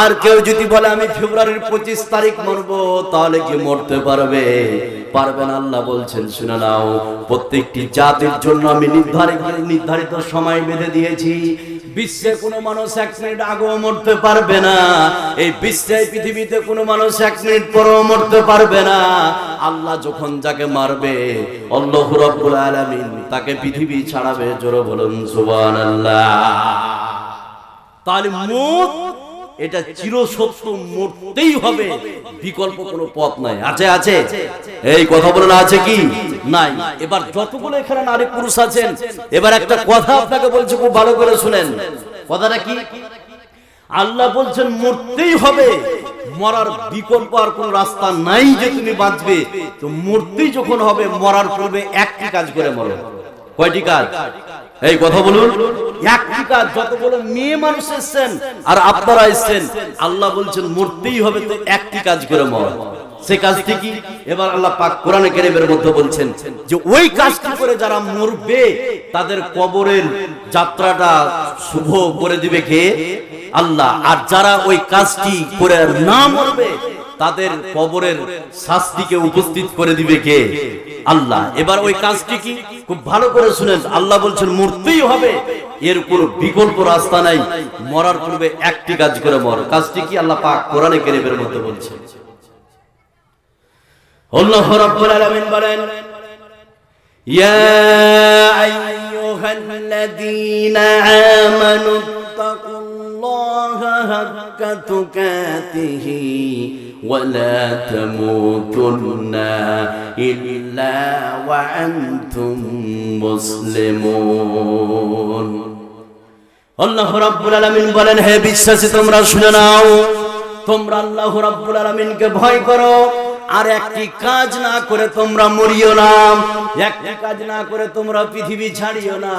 আর কেউ যদি বলে আমি ফেব্রুয়ারির 25 তারিখ মরবো, তাহলে কি মরতে পারবে? পারবে না। আল্লাহ বলছেন শুনে নাও, প্রত্যেকটি জাতির জন্য আমি নির্ধারিত সময় বেঁধে দিয়েছি। বিশ্বে কোনো মানুষ 1 মিনিট আগেও মরতে পারবে না, এই বিশ্বে পৃথিবীতে কোনো মানুষ 1 মিনিট পরেও মরতে পারবে না। আল্লাহ যখন যাকে মারবে আল্লাহ রাব্বুল আলামিন তাকে পৃথিবী ছাড়াবে। জোরে বলুন সুবহানাল্লাহ। তাহলে মত এটা চিরসত্য, মরতেই হবে, বিকল্প কোনো পথ নাই। আছে আছে এই কথা বলেন, আছে কি নাই? এবার যতগুলো এখানে নারী পুরুষ আছেন, এবার একটা কথা আপনাকে বলছি, খুব ভালো করে শুনেন। কথাটা কি? আল্লাহ বলছেন মরতেই হবে, মরার বিকল্প আর কোন রাস্তা নাই যে তুমি বাঁচবে। তো মরতেই যখন হবে, মরার পূর্বে একটি কাজ করে মরো। কয়টি কাজ? এই কথা বলুন, একটি কাজ। যতগুলো মেয়ে মানুষ এসেছেন আর আপনারা এসেছেন, আল্লাহ বলছেন মরতেই হবে, তো একটি কাজ করে মরো। সে কাজটি কি? এবার আল্লাহ পাক কোরআনে কারীমের মধ্যে বলছেন যে ওই কাজটি করে যারা মরবে তাদের কবরের যাত্রাটা শুভ করে দিবে কে? আল্লাহ। আর যারা ওই কাজটি করে না মরবে তাদের কবরের শাস্তিকে উপস্থিত করে দিবে কে? আল্লাহ। এবার ওই কাজটি কি? খুব ভালো করে শুনেন। আল্লাহ বলছেন মরতেই হবে, এর কোনো বিকল্প রাস্তা নাই, মরার পূর্বে একটি কাজ করে মর। কাজটি কি? আল্লাহ পাক কোরআনে কারীমের মধ্যে বলছেন। আল্লাহ রাব্বুল আলামিন বলেন ইয়া আইয়ুহাল্লাযীনা আমানু তাকুল্লাহা হাক্কা তুকাতিহি ওয়া লা তামুতুন্না ইল্লা ওয়া আনতুম মুসলিমুন। আল্লাহ রাব্বুল আলামিন বলেন হে বিশ্বাসী তোমরা শুনে নাও, তোমরা আল্লাহ রাব্বুল আলামিনকে ভয় করো, আর একটি কাজ না করে তোমরা মরিও না, একটি কাজ না করে তোমরা পৃথিবী ছাড়িও না।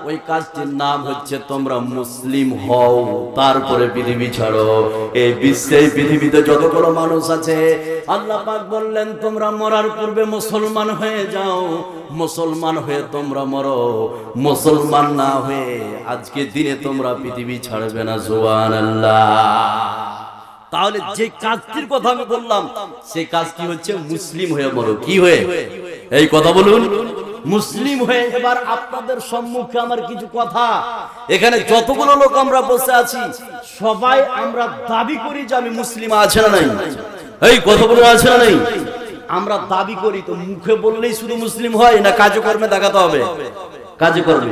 ওই কাজটির নাম হচ্ছে তোমরা মুসলিম হও, তারপরে পৃথিবী ছাড়ো। এই বিশ্বে পৃথিবীতে যতগুলো মানুষ আছে আল্লাহ পাক বললেন তোমরা মরার পূর্বে মুসলমান হয়ে যাও, মুসলমান হয়ে তোমরা মরো, মুসলমান না হয়ে আজকে দিনে তোমরা পৃথিবী ছাড়বে না। সুবহানাল্লাহ। তাহলে যে কাজটির কথা আমি বললাম সেই কাজটি হচ্ছে মুসলিম হয়ে মরো। কি হয়ে? এই কথা বলুন, মুসলিম হয়ে। এবার আপনাদের সম্মুখে আমার কিছু কথা, এখানে যতগুলো লোক আমরা বসে আছি সবাই আমরা দাবি করি যে আমি মুসলিম। আছে না নাই? এই কথা বলুন, আছে না নাই? আমরা দাবি করি, তো মুখে বললেই শুধু মুসলিম হয় না, কাজে কর্মে দেখাতে হবে? কাজে করবে।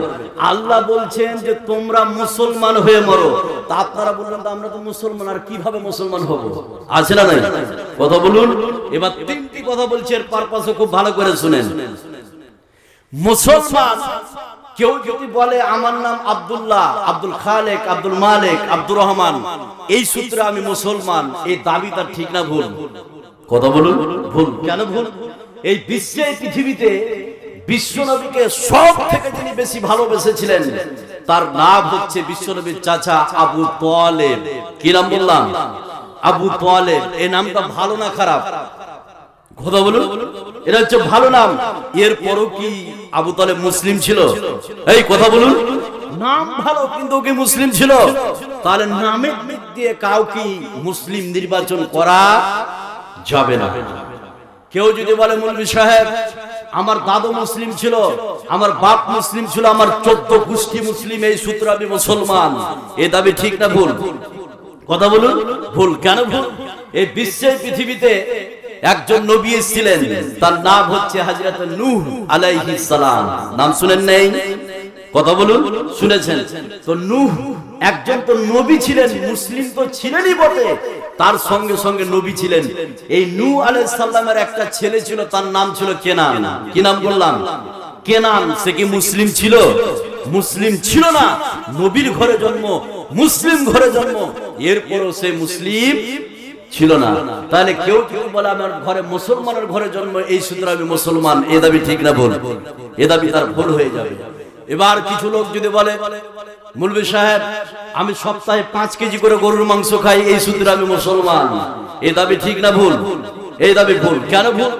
আল্লাহ বলছেন যে তোমরা মুসলমান হয়ে মরো, তা আপনারা বললেন তো আমরা তো মুসলমান, আর কিভাবে মুসলমান হব? আছে না নাই? কথা বলুন। এবার তিনটি কথা বলছি, এর পারপাসে খুব ভালো করে শুনেন। মুসলমান কেউ যদি বলে আমার নাম আব্দুল্লাহ, আব্দুল খালেক, আব্দুল মালিক, আব্দুর রহমান, এই সূত্রে আমি মুসলমান, এই দাবিটা ঠিক না ভুল? কথা বলুন, ভুল। কেন ভুল? এই বিশ্বে পৃথিবীতে বিশ্বনবীকে সব থেকে যিনি বেশি ভালোবেসেছিলেন তার নাম হচ্ছে বিশ্বনবীর চাচা আবু তালেব। কি নাম বললাম? আবু তালেব। এই নামটা ভালো না খারাপ? কথা বলুন, এটা হচ্ছে ভালো নাম। এরপরও কি আবু তালেব মুসলিম ছিল? এই কথা বলুন, নাম ভালো কিন্তু কি মুসলিম ছিল? তাহলে নামের দিক দিয়ে কাউকে মুসলিম নির্বাচন করা যাবে না। কেউ যদি বলে মৌলভী সাহেব আমার দাদু মুসলিম ছিল, আমার বাপ মুসলিম ছিল, আমার 14 গোষ্ঠী মুসলিম, এই সূত্রে আমি মুসলমান, এ দাবি ঠিক না ভুল? কথা বলুন, ভুল। কেন ভুল? এই বিশ্বের পৃথিবীতে একজন নবী ছিলেন, তার নাম হচ্ছে হযরত নূহ আলাইহিস সালাম। নাম শুনেন নাই? কথা বলুন, শুনেছেন? তো নূহ একজন তো নবী ছিলেন, মুসলিম তো ছিলেনই বটে, তার সঙ্গে সঙ্গে নবী ছিলেন। এই নূহ আলাইহিস সালামের একটা ছেলে ছিল, তার নাম ছিল কেনান। কি নাম বললাম? কেনান। সে কি মুসলিম ছিল? মুসলিম ছিল না। নবীর ঘরে জন্ম, মুসলিম ঘরে জন্ম, এরপরও সে মুসলিম ছিল না। তাহলে কেউ কেউ বলে আমার ঘরে মুসলমানের ঘরে জন্ম, এই সূত্রে আমি মুসলমান, এ দাবি ঠিক না ভুল? এ দাবি তার ভুল হয়ে যাবে। এবার কিছু লোক যদি বলে মৌলভী সাহেব আমি সপ্তাহে 5 কেজি করে গরুর মাংস খাই, এই সূত্রে আমি মুসলমান, এ দাবি ঠিক না ভুল? এই দাবি ভুল। কেন ভুল?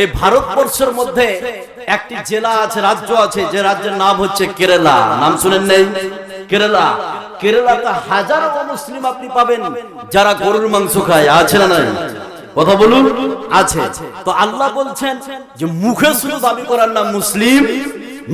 এই ভারতবর্ষের মধ্যে একটি জেলা আছে, রাজ্য আছে, যে রাজ্যের নাম হচ্ছে কেরালা। নাম শুনেন নাই? কেরালা। কেরালাতে হাজারো মুসলিম আপনি পাবেন যারা গরুর মাংস খায়। আছে না নাই? কথা বলুন। আছে। তো আল্লাহ বলছেন যে মুখে শুধু দাবি করার নাম মুসলিম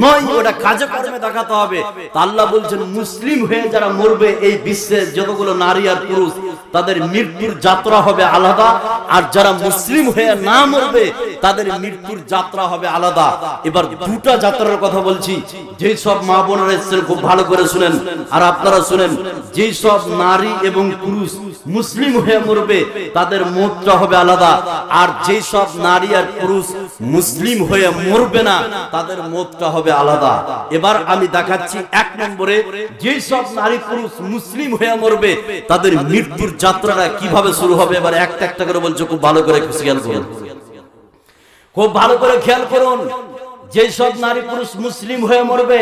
নয়, ওটা কাজে কর্মে দেখাতে হবে। তা আল্লাহ বলছেন মুসলিম হয়ে যারা মরবে, এই বিশ্বের যতগুলো নারী আর পুরুষ, তাদের মৃত্যুর যাত্রা হবে আলাদা। আর যারা মুসলিম হয়ে না মরবে, তাদের মৃত্যুর যাত্রা হবে আলাদা। এবার দুটা যাত্রার কথা বলছি। যেই সব মা বোনেরা এসেছেন খুব ভালো করে শুনেন, আর আপনারা শুনেন। যেই সব নারী এবং পুরুষ মুসলিম হয়ে মরবে, তাদের মরটা হবে আলাদা। আর যেই সব নারী আর পুরুষ মুসলিম হয়ে মরবে না, তাদের মরটা হবে আলাদা। এবার আমি দেখাচ্ছি 1 নম্বরে, যেই সব নারী পুরুষ মুসলিম হয়ে মরবে, তাদের মৃত্যুর যাত্রাটা কিভাবে শুরু হবে। এবার একটা একটা করে বলছো, খুব ভালো করে খেয়াল করুন, খুব ভালো করে খেয়াল করুন। যেই সব নারী পুরুষ মুসলিম হয়ে মরবে,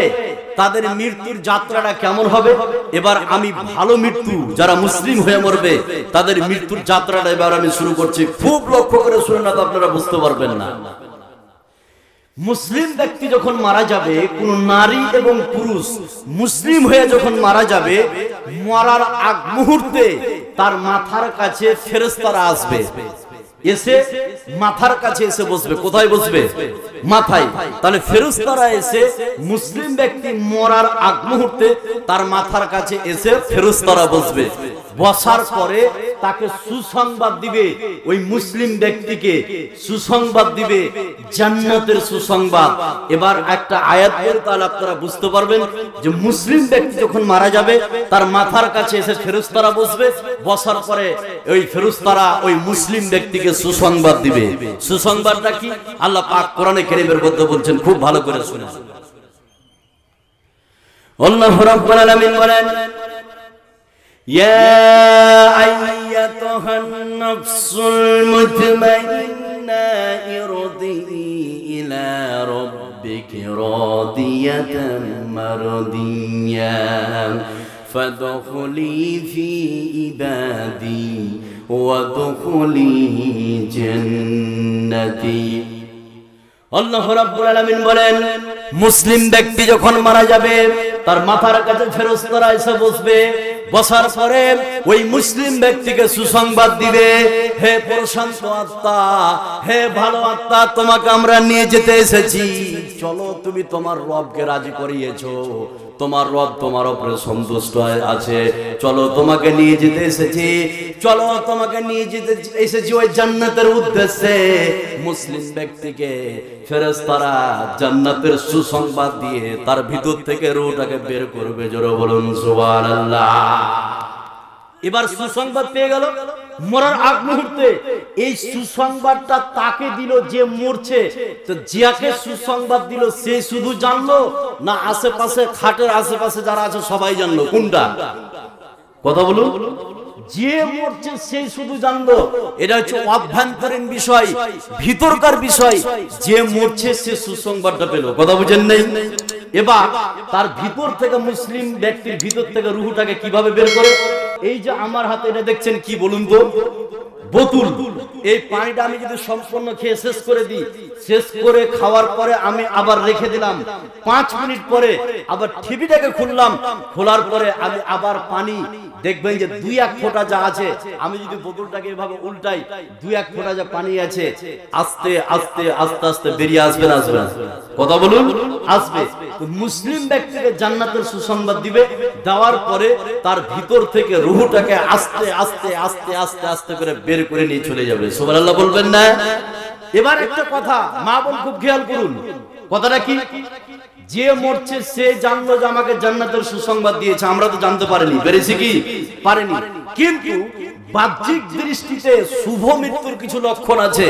তাদের মৃত্যুর যাত্রাটা কেমন হবে। এবার আমি ভালো মৃত্যু, যারা মুসলিম হয়ে মরবে তাদের মৃত্যুর যাত্রাটা এবার আমি শুরু করছি। খুব লক্ষ্য করে শুনুন, না তো আপনারা বুঝতে পারবেন না। মুসলিম ব্যক্তি যখন মারা যাবে, কোন নারী এবং পুরুষ মুসলিম হয়ে যখন মারা যাবে, মরার আগ মুহূর্তে তার মাথার কাছে ফেরেশতারা আসবে। এসে মাথার কাছে এসে বসবে। কোথায় বসবে? মাথায়। তাহলে ফেরেশতারা এসে মুসলিম ব্যক্তি মরার আগ মুহূর্তে তার মাথার কাছে এসে ফেরেশতারা বসবে। বসার পরে তাকে সুসংবাদ দিবে, ওই মুসলিম ব্যক্তিকে সুসংবাদ দিবে, জান্নাতের সুসংবাদ। এবার একটা আয়াত পড়ে তাহলে আপনারা বুঝতে পারবেন যে মুসলিম ব্যক্তি যখন মারা যাবে, তার মাথার কাছে এসে ফেরেশতারা বসবে। বসার পরে ওই ফেরেশতারা ওই মুসলিম ব্যক্তিকে সুসংবাদ দিবে। সুসংবাদটা কি? আল্লাহ পাক কোরআনে কারীমের মধ্যে বলছেন, খুব ভালো করে শুনুন। আল্লাহ রাব্বুল আলামিন বলেন, يا أيتها النفس المطمئنة ارجعي إلى ربك راضية مرضية فادخلي في عبادي وادخلي جنتي। আল্লাহ রাব্বুল আলামিন বলেন, মুসলিম ব্যক্তি যখন মারা যাবে, তার মাথার কাছে ফেরেশতারা এসে বসবে। বসার পরে ওই মুসলিম ব্যক্তিকে সুসংবাদ দিবে, হে প্রশান্ত আত্মা, হে ভালো আত্মা, তোমাকে আমরা নিয়ে যেতে এসেছি। চলো, তুমি তোমার রবকে রাজি করিয়েছো, তোমার রব তোমার উপরে সন্তুষ্ট আছে। চলো, তোমাকে নিয়ে যেতে এসেছি, চলো তোমাকে নিয়ে যেতে এসেছি ওই জান্নাতের উদ্দেশ্যে। মুসলিম ব্যক্তিকে ফেরেশতারা জান্নাতের সুসংবাদ দিয়ে তার ভিতর থেকে রূহটাকে বের করবে। জোরে বলুন সুবহানাল্লাহ। এবার সুসংবাদ পেয়ে গেল মরার আগ মুহূর্তে। এই সুসংবাদটা তাকে দিল যে মরছে। তো যাকে সুসংবাদ দিল সে শুধু জানলো, না আশেপাশে খাটের আশেপাশে যারা আছে সবাই জানলো? কোনটা? কথা বলুন। যে মরছে সে শুধু জানলো। এটা হচ্ছে অভ্যন্তরীণ বিষয়, ভিতরকার বিষয়। যে মরছে সে সুসংবাদটা পেল। কথা বুঝেন নাই? এবার তার ভিতর থেকে, মুসলিম ব্যক্তির ভিতর থেকে রূহটাকে কিভাবে বের করে? এই যে আমার হাতে এটা দেখছেন, কি বলুন তো? বোতল। এই পানিটা আমি যদি সম্পূর্ণ খেয়ে শেষ করে দিই, শেষ করে খাওয়ার পরে আমি আবার রেখে দিলাম, 5 মিনিট পরে আবার টিভিটাকে খুললাম, খোলার পরে আমি আবার পানি দেখবেন যে 2-1 ফোঁটা যা আছে, আমি যদি বোতলটাকে এভাবে উল্টাই, 2-1 ফোঁটা যা পানি আছে আস্তে আস্তে আস্তে আস্তে বেরিয়ে আসবে না আসবে না? কথা বলুন। আসবে। তো মুসলিম ব্যক্তিকে জান্নাতের সুসংবাদ দিবে, দেওয়ার পরে তার ভিতর থেকে রূহটাকে আস্তে আস্তে আস্তে আস্তে আস্তে করে বের করে নিয়ে চলে যাবে। সুবহানাল্লাহ বলবেন না? এবার একটা কথা মা বোন খুব খেয়াল করুন। কথাটা কি? যে মরছে সে জানলো যে আমাকে জান্নাতের সুসংবাদ দিয়েছে। আমরা তো জানতে পারিনি, পেরেছি কি? পারিনি। কিন্তু বাহ্যিক দৃষ্টিতে শুভ মৃত্যুর কিছু লক্ষণ আছে।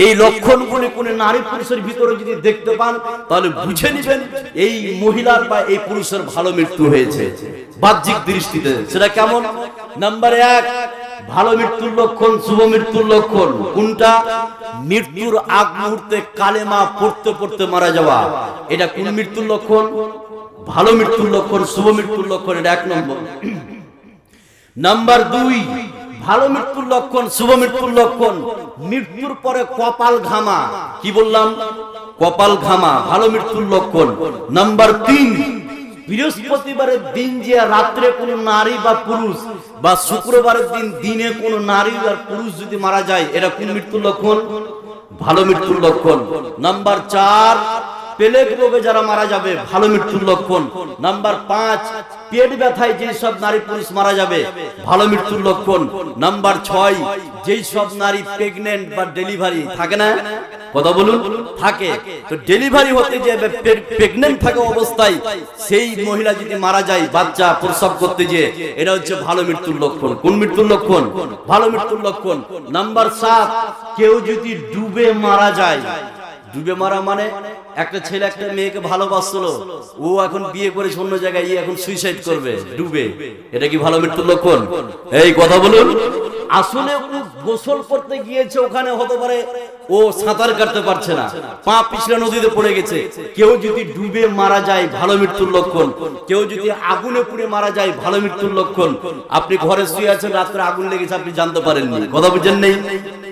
এই লক্ষণগুলি কোন নারী পুরুষের ভিতরে যদি দেখতে পান তাহলে বুঝে নেবেন এই মহিলার বা এই পুরুষের ভালো মৃত্যু হয়েছে বাহ্যিক দৃষ্টিতে। সেটা কেমন? নাম্বার 1, ভালো মৃত্যুর লক্ষণ, শুভ মৃত্যুর লক্ষণ কোনটা? মৃত্যুর আগ মুহূর্তে কালেমা পড়তে পড়তে মারা যাওয়া। এটা কোন মৃত্যুর লক্ষণ? ভালো মৃত্যুর লক্ষণ, শুভ মৃত্যুর লক্ষণ। এটা 1 নম্বর। নাম্বার 2, ভালো মৃত্যুর লক্ষণ, শুভ মৃত্যুর লক্ষণ মৃত্যুর পরে কপাল ঘামা। কি বললাম? কপাল ঘামা ভালো মৃত্যুর লক্ষণ। নাম্বার 3, বৃহস্পতিবারের দিন যে রাত্রে কোন নারী বা পুরুষ, বা শুক্রবারের দিন দিনে কোন নারী আর পুরুষ যদি মারা যায়, এটা কোন মৃত্যুর লক্ষণ? ভালো মৃত্যুর লক্ষণ। নাম্বার 4, প্লেগ রোগে যারা মারা যাবে, ভালো মৃত্যুর লক্ষণ। নাম্বার 5, পেট ব্যথায় যেই সব নারী পুরুষ মারা যাবে, ভালো মৃত্যুর লক্ষণ। নাম্বার 6, যেই সব নারী প্রেগনেন্ট বা ডেলিভারি থাকে না, কথা বলুন, থাকে, তো ডেলিভারি হতে যে প্রেগনেন্ট থাকা অবস্থায় সেই মহিলা যদি মারা যায় বাচ্চা প্রসব করতে যে, এটা হচ্ছে ভালো মৃত্যুর লক্ষণ। কোন মৃত্যুর লক্ষণ? ভালো মৃত্যুর লক্ষণ। নাম্বার 7, কেউ যদি ডুবে মারা যায়। ডুবে মারা মানে একটা ছেলে একটা মেয়েকে ভালোবাসছিল, ও এখন বিয়ে করেছে অন্য জায়গায়, এখন সুইসাইড করবে, ডুবে, এটা কি ভালো মৃত্যুর লক্ষণ? এই কথা বলুন। আসলে ও গোসল করতে গিয়েছে, ওখানে হতে পারে ও সাঁতার কাটতে পারছে না, পা পিছলে নদীতে পড়ে গেছে। কেউ যদি ডুবে মারা যায়, ভালো মৃত্যুর লক্ষণ। কেউ যদি আগুনে পুড়ে মারা যায়, ভালো মৃত্যুর লক্ষণ। আপনি ঘরে শুয়ে আছেন, রাত্রে আগুন লেগেছে, আপনি জানতে পারেননি, কথা বুঝেন নেই,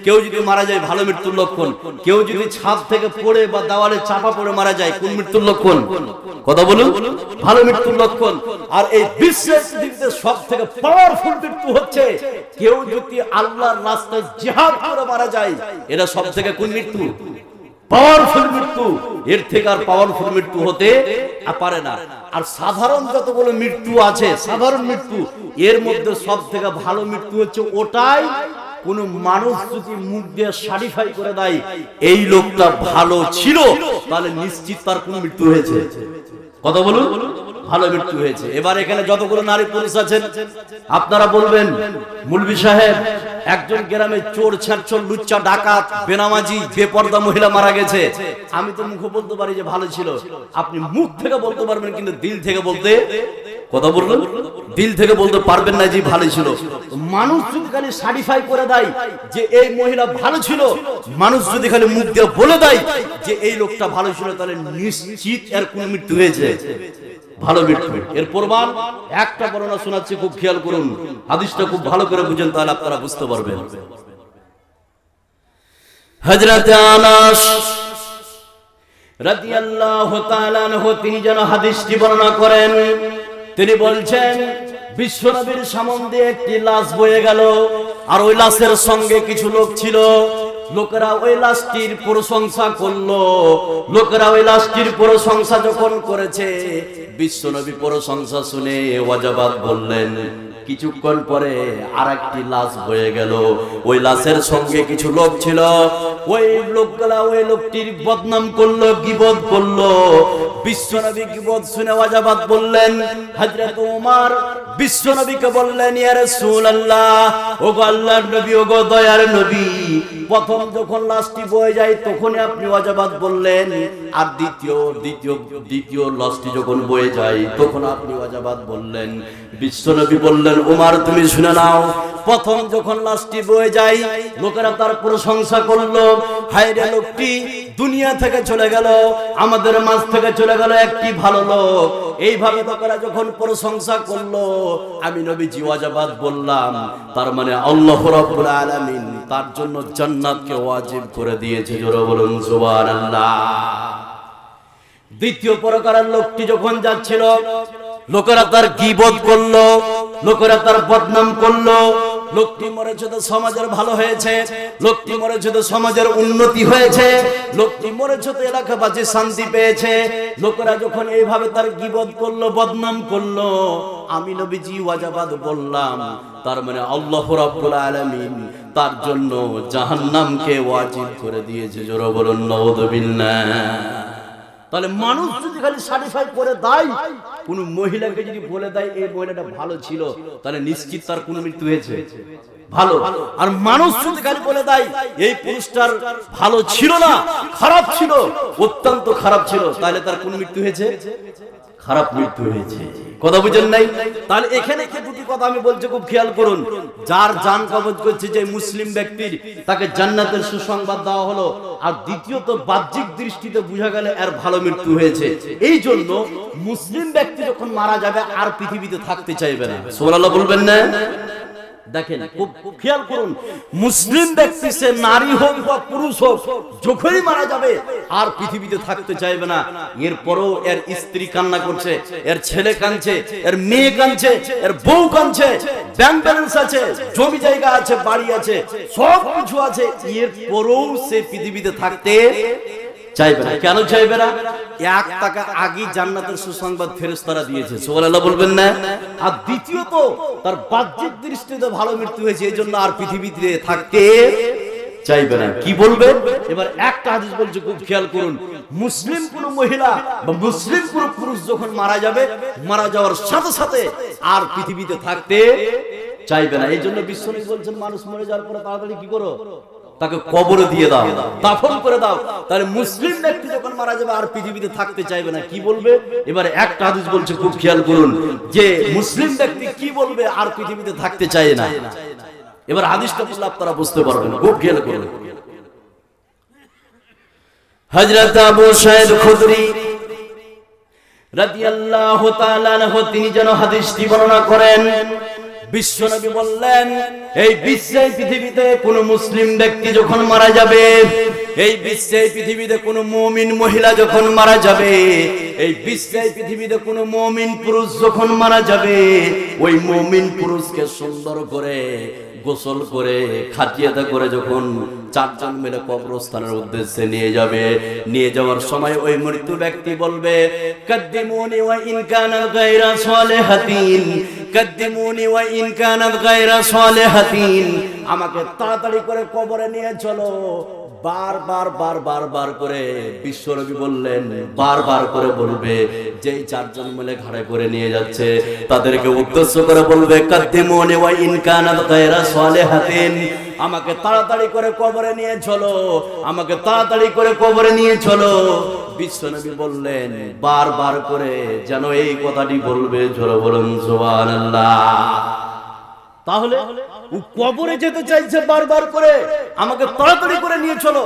কেউ যদি মারা যায় ভালো মৃত্যুর লক্ষণ। কেউ যদি ছাদ থেকে পড়ে বা দেওয়ালে চাপা পড়ে মারা যায়, কোন মৃত্যুর লক্ষণ? কথা বলুন, ভালো মৃত্যুর লক্ষণ। আর এই বিশ্বের সব থেকে পাওয়ারফুল মৃত্যু হচ্ছে কেউ যদি আল্লাহর রাস্তায় জিহাদ করে মারা যায়, এটা সব থেকে কোন মৃত্যু? পাওয়ারফুল মৃত্যু। এর থেকে আর পাওয়ারফুল মৃত্যু হতে পারে না। আর সাধারণ যতগুলো মৃত্যু আছে, সাধারণ মৃত্যু, এর মধ্যে সব থেকে ভালো মৃত্যু হচ্ছে ওটাই কোন মানুষ যদি মুখ দিয়ে সার্টিফাই করে দেয় এই লোকটা ভালো ছিল, তাহলে নিশ্চিত তার কোন মৃত্যু হয়েছে। কথা বলুন, ভালো মৃত্যু হয়েছে। এবার এখানে যতগুলো নারী পুরুষ আছেন আপনারা বলবেন, মুলবি সাহেব একজন গ্রামে চোর ছাড়ছর লুচ্চা ডাকাত বেনামাজি বেপর্দা মহিলা মারা গেছে, আমি তো মুখে বলতে পারি যে ভালো ছিল। আপনি মুখ থেকে বলতে পারবেন, কিন্তু দিল থেকে বলতে, কথা বলবেন, দিল থেকে বলতে পারবেন না যে ভালো ছিল। মানুষ যদি খালি সার্টিফাই করে দেয় যে এই মহিলা ভালো ছিল, মানুষ যদি খালি মুখ দিয়ে বলে দেয় যে এই লোকটা ভালো ছিল, তাহলে নিশ্চিত এর কোন মৃত্যু হয়েছে, ভালো মৃত্যু। এর প্রমাণ একটা বর্ণনা শোনাচ্ছি, খুব খেয়াল করুন, হাদিসটা খুব ভালো করে বুঝেন, তাহলে আপনারা বুঝতে পারবেন। হযরত আনাস রাদিয়াল্লাহু তাআলা আনহু তিনি যেন হাদিসটি বর্ণনা করেন। তিনি বলছেন, বিশ্বনবীর সামনে দিয়ে একটি লাশ বয়ে গেল, আর ওই লাশের সঙ্গে কিছু লোক ছিল। লোকেরা ওই লাশটির প্রশংসা করলো। লোকেরা ওই লাশটির প্রশংসা যখন করেছে, বিশ্বনবী প্রশংসা শুনে ওয়াজাবাত বললেন। কিছুক্ষণ পরে আরেকটি লাশ বয়ে গেল, ওই লাশের সঙ্গে কিছু লোক ছিল। ওই লোকগুলা ওই লোকটির বদনাম করলো, গীবত করলো। বিশ্বনবী গীবত শুনে ওয়াজাবাত বললেন। হযরত ওমর বিশ্বনবীকে বললেন, ইয়া রাসূলুল্লাহ, ওগো আল্লাহর নবী, ওগো দয়ার নবী, প্রথম যখন লাশটি বয়ে যায় তখনই আপনি ওয়াজাবাত বললেন, আর দ্বিতীয় লাশটি যখন বয়ে যায় তখন আপনি ওয়াজাবাত বললেন। বিশ্বনবী বললেন, ওমর তুমি শুনে নাও, প্রথম যখন লাশটি বয়ে যায় লোকেরা তার প্রশংসা করলো, হায় রে লোকটি দুনিয়া থেকে চলে গেল, আমাদের মাঝ থেকে চলে গেল একটি ভালো লোক। এইভাবে লোকেরা যখন প্রশংসা করলো, আমি নবীজি ওয়াজাবাত বললাম, তার মানে আল্লাহ রাব্বুল আলামিন তার জন্য জান্নাতকে ওয়াজিব করে দিয়েছে। জোরে বলুন সুবহানাল্লাহ। দ্বিতীয় প্রকারের লোকটি যখন যাচ্ছিল, লোকেরা তার গীবত করলো, লোকেরা তার বদনাম করলো। লোকটি মরেছে তো সমাজের ভালো হয়েছে, লোকটি মরেছে তো সমাজের উন্নতি হয়েছে, লোকটি মরেছে তো এলাকাবাসী শান্তি পেয়েছে। লোকেরা যখন এইভাবে তার গীবত করলো, বদনাম করলো, আমি নবীজি ওয়াজাবাত বললাম, তার মানে আল্লাহ রাব্বুল আলামিন তার জন্য জাহান্নামকে ওয়াজিব করে দিয়েছে। জোরে বলুন নাউযুবিল্লাহ। তাহলে মানুষ যদি খালি সার্টিফাই করে দেয়, কোন মহিলাকে যদি বলে দেয় এই মহিলাটা ভালো ছিল, তাহলে নিশ্চিত তার কোন মৃত্যু হয়েছে। ভালো। আর মানুষ যদি খালি বলে দেয় এই পুরুষটার ভালো ছিল না, খারাপ ছিল, অত্যন্ত খারাপ ছিল, তাহলে তার কোন মৃত্যু হয়েছে? খারাপ মৃত্যু হয়েছে। কথা বুঝেন নাই? তাহলে এখানে কি দুটি কথা আমি বলছি, খুব খেয়াল করুন। যার জান কবজ করছে যে মুসলিম ব্যক্তির, তাকে জান্নাতের সুসংবাদ দেওয়া হলো। আর দ্বিতীয়ত বাহ্যিক দৃষ্টিতে বোঝা গেল এর ভালো মৃত্যু হয়েছে। এই জন্য মুসলিম ব্যক্তি যখন মারা যাবে আর পৃথিবীতে থাকতে চাইবে না। সুবহানাল্লাহ বলবেন না? দেখেন খুব খেয়াল করুন, মুসলিম ব্যক্তি সে নারী হোক বা পুরুষ হোক, যখনই মারা যাবে আর পৃথিবীতে থাকতে চাইবে না। এরপরও এর স্ত্রী কান্না করছে, এর ছেলে কাঁদছে, এর মেয়ে কাঁদছে, এর বউ কাঁদছে, ব্যাংক ব্যালেন্স আছে, জমি জায়গা আছে, বাড়ি আছে, সব কিছু আছে, এরপরও সে পৃথিবীতে থাকতে চাইবে না। কেন চাইবে না? 1 টাকা আগে জান্নাতের সুসংবাদ ফেরেশতারা দিয়েছে। সুবহানাল্লাহ বলবেন না? আর দ্বিতীয়ত তার বাহ্যিক দৃষ্টিতে ভালো মৃত্যু হয়েছে, এই জন্য আর পৃথিবীতে থাকতে চাইবে না। কি বলবে? এবার একটা হাদিস বলছে, খুব খেয়াল করুন। মুসলিম কোন মহিলা বা মুসলিম কোন পুরুষ যখন মারা যাবে, মারা যাওয়ার সাথে সাথে আর পৃথিবীতে থাকতে চাইবে না। এই জন্য বিশ্বনবী বলছেন, মানুষ মরে যাওয়ার পরে তাড়াতাড়ি কি করো? তাকে কবরে দিয়ে দাও, দাফন করে দাও। তাহলে মুসলিম ব্যক্তি যখন মারা যাবে আর পৃথিবীতে থাকতে চাইবে না, কি বলবে? এবারে একটা হাদিস বলছে, খুব খেয়াল করুন, যে মুসলিম ব্যক্তি কি বলবে আর পৃথিবীতে থাকতে চায় না। এবার হাদিসটা বললে আপনারা বুঝতে পারবেন, খুব খেয়াল করুন। হযরত আবু সাঈদ খুদরি রাদিয়াল্লাহু তাআলা আনহু তিনি যেন হাদিসটি বর্ণনা করেন। বিশ্বনবী বললেন, এই বিশ্বে পৃথিবীতে কোন মুসলিম ব্যক্তি যখন মারা যাবে, এই বিশ্বে পৃথিবীতে কোন মুমিন মহিলা যখন মারা যাবে, এই বিশ্বে পৃথিবীতে কোন মুমিন পুরুষ যখন মারা যাবে, ওই মুমিন পুরুষকে সুন্দর করে গোসল করে খাটিয়াতে করে যখন 4 জন মিলে কবরস্থানের উদ্দেশ্যে নিয়ে যাবে, নিয়ে যাওয়ার সময় ওই মৃত্যু ব্যক্তি বলবে, কদ্দিমুনি ওয়া ইন কানাত গায়রা সালিহাতিন, কদ্দিমুনি ওয়া ইন কানাত গায়রা সালিহাতিন, আমাকে তাড়াতাড়ি করে কবরে নিয়ে চলো। বারবার করে বিশ্বনবী বললেন, বারবার করে বলবে। যেই 4 জন মিলে ঘাড়ে করে নিয়ে যাচ্ছে তাদেরকে উদ্দেশ্য করে বলবে, কদ্দিমুনি ওয়া ইন কানাত গায়রা সালিহাতিন, আমাকে তাড়াতাড়ি করে কবরে নিয়ে চলো, আমাকে তাড়াতাড়ি করে কবরে নিয়ে চলো। বিশ্বনবী বললেন বারবার করে যেন এই কথাটি বলবে, জোরে বলুন সুবহানাল্লাহ। তাহলে ও কবরে যেতে চাইছে বারবার করে, আমাকে তাড়াতাড়ি করে নিয়ে চলো।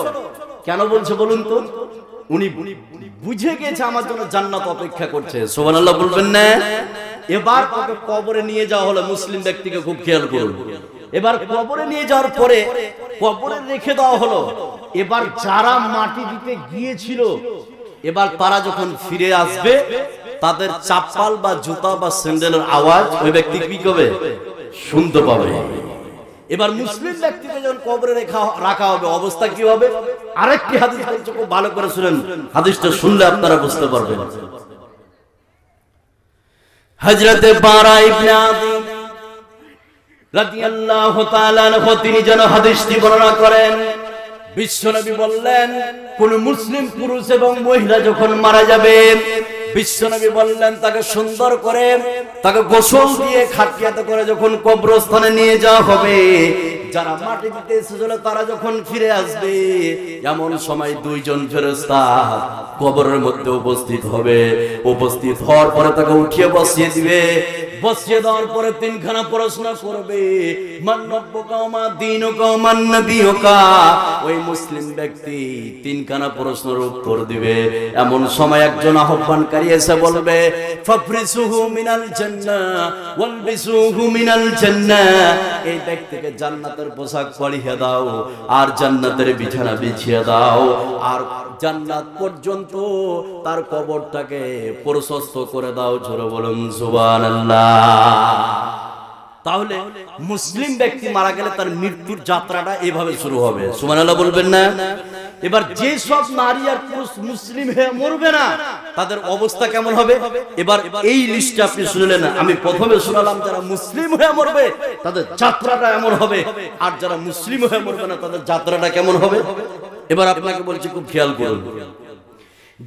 কেন বলছে বলুন তো? উনি বুঝে গেছে আমার জন্য জান্নাত অপেক্ষা করছে। সুবহানাল্লাহ বলবেন না? এবার তাকে কবরে নিয়ে যাওয়া হলো মুসলিম ব্যক্তিকে, খুব খেয়াল করুন। এবার কবরে নিয়ে যাওয়ার পরে কবরে রেখে দেওয়া হলো। এবার যারা মাটি দিতে গিয়েছিল, এবার তারা যখন ফিরে আসবে, তাদের চাপ্পাল বা জুতা বা স্যান্ডেলের আওয়াজ ওই ব্যক্তি কি করবে? শুনতে পাবে। এবার মুসলিম ব্যক্তিকে যখন কবরে রাখা হবে, অবস্থা কি হবে? আরেকটি হাদিস বলছে, খুব ভালো করে শুনেন, হাদিসটা শুনলে আপনারা বুঝতে পারবেন। হযরতে বারা ইবনে আযিব রাদিয়াল্লাহু তাআলা আনহু তিনি যেন হাদিসটি বর্ণনা করেন। বিশ্বনবী বললেন, কোন মুসলিম পুরুষ এবং মহিলা যখন মারা যাবে, বিশ্বনবী বললেন তাকে সুন্দর করে, তাকে গোসল দিয়ে খাটিয়াতে করে যখন কবরস্থানে নিয়ে যাওয়া হবে, যারা মাটি দিতে এসেছিল তারা যখন ফিরে আসবে, এমন সময় 2 জন ফেরেশতা কবরের মধ্যে উপস্থিত হবে। উপস্থিত হওয়ার পরে তাকে উঠিয়ে বসিয়ে দিবে। বসিয়ে দেওয়ার পরে 3খানা প্রশ্ন করবে, মান রব্বুকা ওয়া মা দীনুকা ওয়া মান নাবিয়ুকা। ওই মুসলিম ব্যক্তি 3খানা প্রশ্নের উত্তর দিবে। এমন সময় একজন আহ্বানকারী এসে বলবে, ফাফরিসুহু মিনাল জান্নাহ ওয়ালবিসুহু মিনাল জান্নাহ, এই ব্যক্তিকে জান্নাতের পোশাক পরিয়ে দাও আর জান্নাতের বিছানা বিছিয়ে দাও, আর জান্নাত পর্যন্ত তার কবরটাকে প্রশস্ত করে দাও। জোরে বলুন সুবহানাল্লাহ। তাহলে মুসলিম ব্যক্তি মারা গেলে তার মৃত্যুর যাত্রাটা এভাবে শুরু হবে। সুবহানাল্লাহ বলবেন না? এবার যে সব নারী আর পুরুষ মুসলিম হয়ে মরবে না, তাদের অবস্থা কেমন হবে? এবার এই লিস্টে আপনি শুনলেন, আমি প্রথমে শোনালাম যারা মুসলিম হয়ে মরবে তাদের যাত্রাটা এমন হবে, আর যারা মুসলিম হয়ে মরবে না তাদের যাত্রাটা কেমন হবে। এবার আপনাকে বলছি, খুব খেয়াল করুন।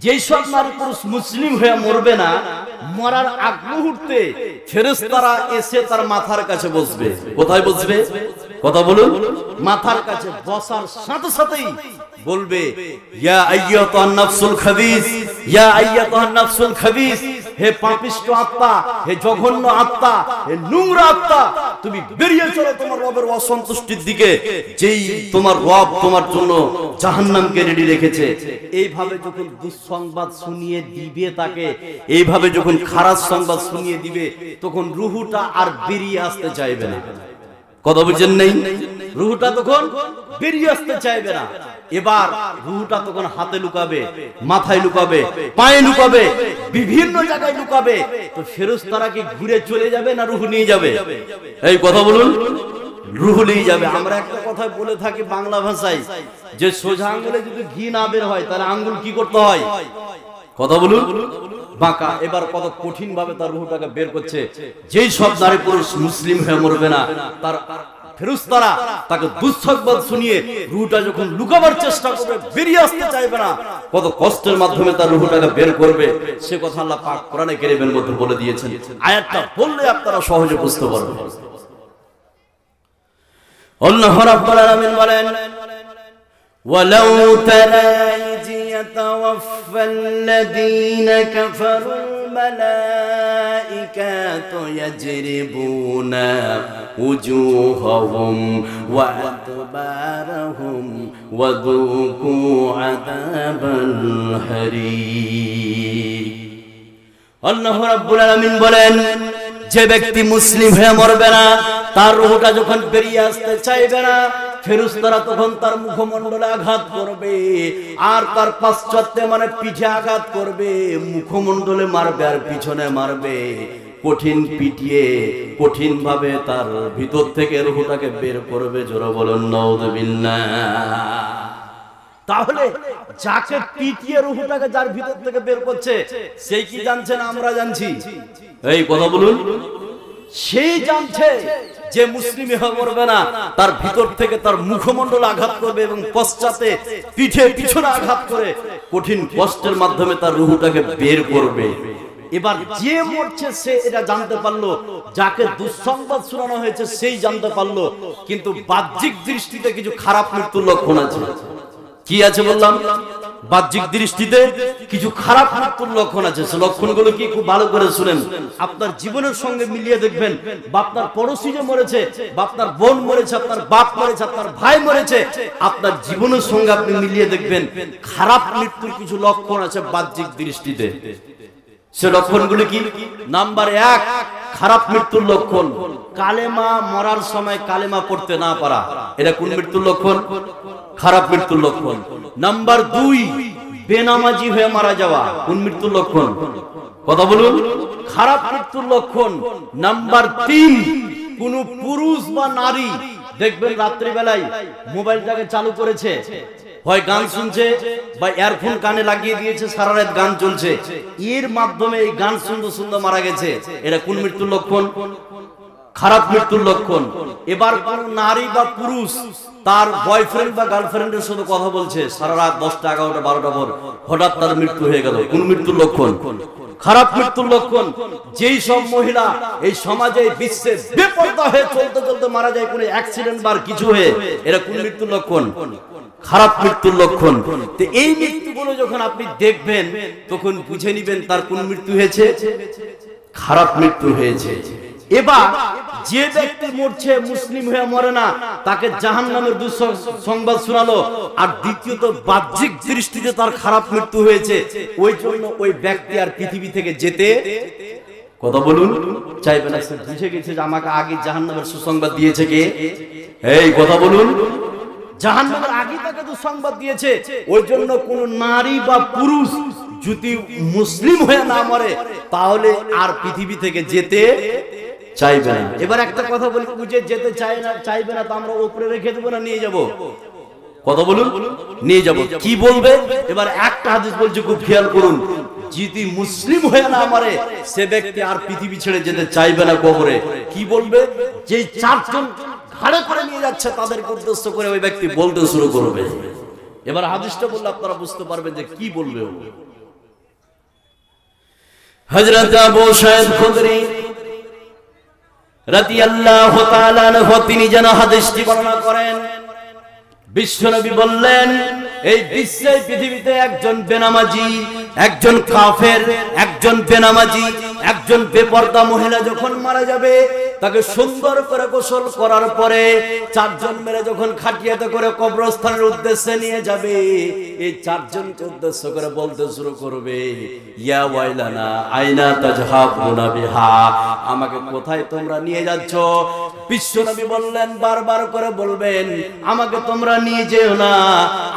যেই সব নারী পুরুষ মুসলিম হয়ে মরবে না, মরার আগ মুহূর্তে ফেরেশতারা এসে তার মাথার কাছে বসবে। কোথায় বসবে? কথা বলুন। মাথার কাছে বসার সাথে সাথেই বলবে, ইয়া আইয়াতুন নাফসুল খাবিস, ইয়া আইয়াতুন নাফসুল খাবিস, হে পাপিষ্ঠ আত্মা, হে জঘন্য আত্মা, হে নোংরা আত্মা, তুমি বেরিয়ে চলো তোমার রবের অসন্তুষ্টির দিকে, যেই তোমার রব তোমার জন্য জাহান্নামকে রেডি রেখেছে। এইভাবে যখন দুঃসংবাদ শুনিয়ে দিবে তাকে, এইভাবে যখন খারাপ সংবাদ শুনিয়ে দিবে, তখন রুহুটা আর বেরিয়ে আসতে চাইবে না। কথা বুঝছেন নেই? রুহুটা তখন বেরিয়ে আসতে চাইবে না। এবার রুহুটা তখন হাতে লুকাবে, মাথায় লুকাবে, পায়ে লুকাবে, বিভিন্ন জায়গায় লুকাবে। তো ফেরেশতারা কি ঘুরে চলে যাবে না রুহু নিয়ে যাবে? এই কথা বলুন। রুহু নিয়ে যাবে। আমরা একটা কথা বলে থাকি বাংলা ভাষায়, যে সোজা আঙ্গুলে যদি ঘি না বের হয় তাহলে আঙ্গুল কি করতে হয়? কথা বলুন, বাঁকা। এবার কত কঠিন ভাবে তার রুহটাকে বের করছে। যেই সব নারী পুরুষ মুসলিম হয়ে মরবে না, তার ফেরেশতারা তাকে দুঃসংবাদ শুনিয়ে রুহটা যখন লুকাবার চেষ্টা করবে, বেরিয়ে আসতে চাইবে না, কত কষ্টের মাধ্যমে তার রুহটাকে বের করবে, সে কথা আল্লাহ পাক কোরআনে কারীমের মধ্যে বলে দিয়েছেন। আয়াতটা বললে আপনারা সহজে বুঝতে পারবেন। আল্লাহ রাব্বুল আলামিন বলেন, ওয়ালাউ তারা ইয ইয়াতাওয়াফাল্লাযীনা কাফারুল মালাইকাতু ইয়াজরিবুনা উজুহাহুম ওয়া আদবারহুম ওয়া যুকু আযাবাল হারিক। আল্লাহ রাব্বুল আলামিন বলেন, যে ব্যক্তি মুসলিম হয়ে মরবে না, তার রূহটা যখন বেরিয়ে আসতে চাইবে না, ফেরেশতারা তখন তার মুখমণ্ডলে আঘাত করবে, আর তার পাশ্চাত্যে মানে পিঠে আঘাত করবে, মুখমণ্ডলে মারবে আর পিছনে মারবে, কঠিন পিটিয়ে কঠিন ভাবে তার ভিতর থেকে রূহটাকে বের করবে। জোরে বলুন নাউযুবিল্লাহ। তাহলে যাকে পিটিয়ে রূহটাকে যার ভিতর থেকে বের করছে, সেই কি জানছেন? আমরা জানছি। এই কথা বলুন। সেই জানছে যে মুসলিম হয়ে মরবে না, তার ভিতর থেকে তার মুখমণ্ডল আঘাত করবে এবং পশ্চাতে পিঠে পিছনে আঘাত করে কঠিন কষ্টের মাধ্যমে তার রূহটাকে বের করবে। এবার যে মরছে সে এটা জানতে পারলো, যাকে দুঃসংবাদ শোনানো হয়েছে সেই জানতে পারলো, কিন্তু বাহ্যিক দৃষ্টিতে কিছু খারাপ মৃত্যুর লক্ষণ আছে। কি আছে বললাম? বাহ্যিক দৃষ্টিতে কিছু খারাপ মৃত্যুর লক্ষণ আছে। সে লক্ষণগুলো কি খুব ভালো করে শুনেন, আপনার জীবনের সঙ্গে মিলিয়ে দেখবেন। আপনার পড়োশি যে মরেছে, আপনার বোন মরেছে, আপনার বাপ মরেছে, আপনার ভাই মরেছে, আপনার জীবনের সঙ্গে আপনি মিলিয়ে দেখবেন খারাপ মৃত্যুর কিছু লক্ষণ আছে বাহ্যিক দৃষ্টিতে। সে লক্ষণগুলো কি? নাম্বার 1, খারাপ মৃত্যুর লক্ষণ, কালেমা মরার সময় কালেমা পড়তে না পারা। এটা কোন মৃত্যুর লক্ষণ? খারাপ মৃত্যুর লক্ষণ। নাম্বার 2, বেনামাজি হয়ে মারা যাওয়া। কোন মৃত্যুর লক্ষণ? কথা বলুন। খারাপ মৃত্যুর লক্ষণ। নাম্বার 3, কোন পুরুষ বা নারী দেখবেন রাত্রি বেলায় মোবাইলটাকে চালু করেছে, হয় গান শুনছে বা ইয়ারফোন কানে লাগিয়ে দিয়েছে, সারা রাত গান চলছে, এর মাধ্যমে এই গান শুনতে শুনতে মারা গেছে। এটা কোন মৃত্যুর লক্ষণ? খারাপ মৃত্যুর লক্ষণ। এবার কোন নারী বা পুরুষ তার বয়ফ্রেন্ড বা গার্লফ্রেন্ডের সাথে কথা বলছে সারা রাত 10টা 11টা 12টা পর, হঠাৎ তার মৃত্যু হয়ে গেল। কোন মৃত্যুর লক্ষণ? খারাপ মৃত্যুর লক্ষণ। যেই সব মহিলা এই সমাজে বিশ্বে বেপরদা হয়ে চলতে চলতে মারা যায় কোন অ্যাক্সিডেন্ট বা কিছু হয়ে, এরা কোন মৃত্যুর লক্ষণ? খারাপ মৃত্যুর লক্ষণ। তো এই মৃত্যুগুলো যখন আপনি দেখবেন তখন বুঝে নিবেন তার কোন মৃত্যু হয়েছে? খারাপ মৃত্যু হয়েছে। এবার যে ব্যক্তি মরছে মুসলিম হয়ে মরে না, তাকে জাহান্নামের দুঃসংবাদ শোনালো, আর দ্বিতীয়ত বাহ্যিক দৃষ্টিতে তার খারাপ মৃত্যু হয়েছে, ওই জন্য ওই ব্যক্তি আর পৃথিবী থেকে যেতে, কথা বলুন, চাইবে না। সে বুঝে গেছে যে আমাকে আগে জাহান্নামের সুসংবাদ দিয়েছে কে? এই কথা বলুন। জাহান্নামের আগে তাকে দুঃসংবাদ দিয়েছে, ওই জন্য কোন নারী বা পুরুষ যদি মুসলিম হয়ে না মরে তাহলে আর পৃথিবী থেকে যেতে চাইবে না। এবার একটা কথা বলি, বুঝে যেতে চাইবে না তো আমরা উপরে রেখে দেবো না নিয়ে যাব? কথা বলুন, নিয়ে যাব। কি বলবে? এবার একটা হাদিস বলছে, খুব খেয়াল করুন, যদি মুসলিম হয়ে না মরে সে ব্যক্তি আর পৃথিবী ছেড়ে যেতে চাইবে না কবরে। কি বলবে? যে 4 জন ঘাড়ে করে নিয়ে যাচ্ছে তাদেরকে উদ্দেশ্য করে ওই ব্যক্তি বলতে শুরু করবে। এবার হাদিসটা বললে আপনারা বুঝতে পারবেন যে কি বলবে। হযরত আবু সাঈদ খুদরি রাদিয়াল্লাহু তাআলা আনহু তিনি যেন হাদিসটি বর্ণনা করেন, বিশ্বনবী বললেন, এই বিশ্বে পৃথিবীতে একজন বেনামাজি, একজন কাফের, একজন বেনামাজি, একজন বেপরদা মহিলা যখন মারা যাবে, তাকে সুন্দর করে গোসল করার পরে চারজন মেরে যখন খাটিয়াতে করে কবরস্থানের উদ্দেশ্যে নিয়ে যাবে, এই চারজনকে উদ্দেশ্য করে বলতে শুরু করবে, ইয়া ওয়াইলানা আইনা তাজহাবুনা বিহা, আমাকে কোথায় তোমরা নিয়ে যাচ্ছ? বিশ্বনবী বললেন, বারবার করে বলবেন, আমাকে তোমরা নিয়ে যেও না,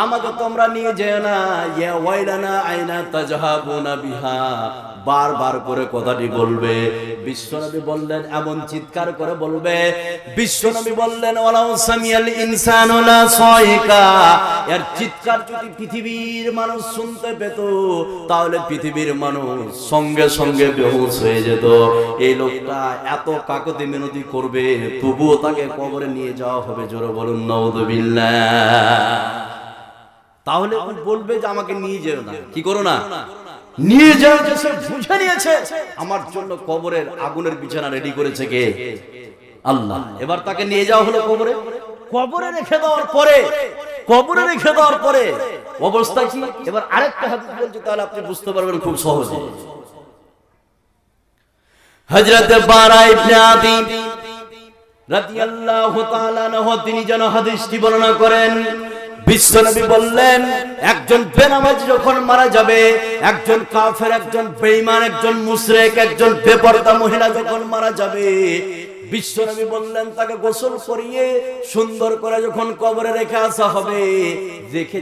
আমাকে তোমরা নিয়ে যেও না, ইয়া ওয়াইলানা আইনা তাজহাবুনা বিহা, বারবার করে কথাটি বলবে। বিশ্বনবী বললেন, এমন চিৎকার করে বলবে, বিশ্বনবী বললেন, ওয়ালাউ সামিয়াল ইনসানু লা সাইকা, এর চিৎকার যদি পৃথিবীর মানুষ শুনতে পেত, তাহলে পৃথিবীর মানুষ সঙ্গে সঙ্গে বেহুশ হয়ে যেত। এই লোকটা এত কাকতি মিনতি করবে, তবুও তাকে কবরে নিয়ে যাওয়া হবে। জোরে বলুন নাউযুবিল্লাহ। তাহলে বলবে যে আমাকে নিয়ে যেও না, কি করো না, নিয়ে যাও, যে সে বুঝে নিয়েছে আমার জন্য কবরের আগুনের বিছানা রেডি করেছে কে? আল্লাহ। এবার তাকে নিয়ে যাওয়া হলো কবরে। কবরে রেখে দেওয়ার পরে, কবরে রেখে দেওয়ার পরে অবস্থা কি? এবার আরেকটা হাদিস বলছি, তাহলে আপনি বুঝতে পারবেন খুব সহজে। হযরত বারা ইবনে আদিব রাদিয়াল্লাহু তাআলা আনহু তিনি যেন হাদিসটি বর্ণনা করেন, বিশ্বনবী বললেন, একজন বেনামাজি যখন মারা যাবে, একজন কাফের, একজন বেঈমান, একজন মুশরিক, একজন বেপরদা মহিলা যখন মারা যাবে, বিশ্বনবী বললেন, তাকে গোসল করিয়ে সুন্দর করে যখন কবরে রেখে আসা হবে, রেখে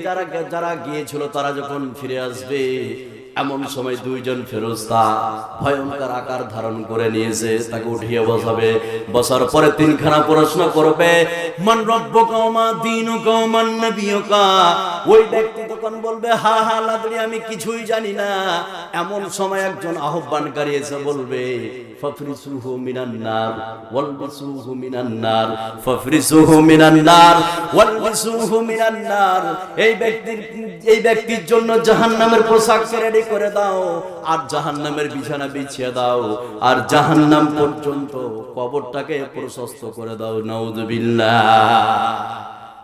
যারা গিয়েছিল তারা যখন ফিরে আসবে, এমন সময় দুইজন ফেরেশতা ভয়ঙ্কর আকার ধারণ করে নিয়েছে, তাকে উঠিয়ে বসাবে। বসার পরে তিনখানা প্রশ্ন করবে, মান রব্বুকা ওয়া মা দীনুকা ওয়া মান নাবিয়ুকা। ওই ব্যক্তি তখন বলবে, হা হা লাদরি, আমি কিছুই জানি না। এমন সময় একজন আহ্বানকারী এসে বলবে, ফাফরিসুহু মিনান নার ওয়ালবিসুহু মিনান নার, ফাফরিসুহু মিনান নার ওয়ালবিসুহু মিনান নার। এই ব্যক্তির জন্য জাহান্নামের পোশাক রেডি করে দাও, আর জাহান্নামের বিছানা বিছিয়ে দাও, আর জাহান্নাম পর্যন্ত কবরটাকে প্রশস্ত করে দাও। নাউযুবিল্লাহ।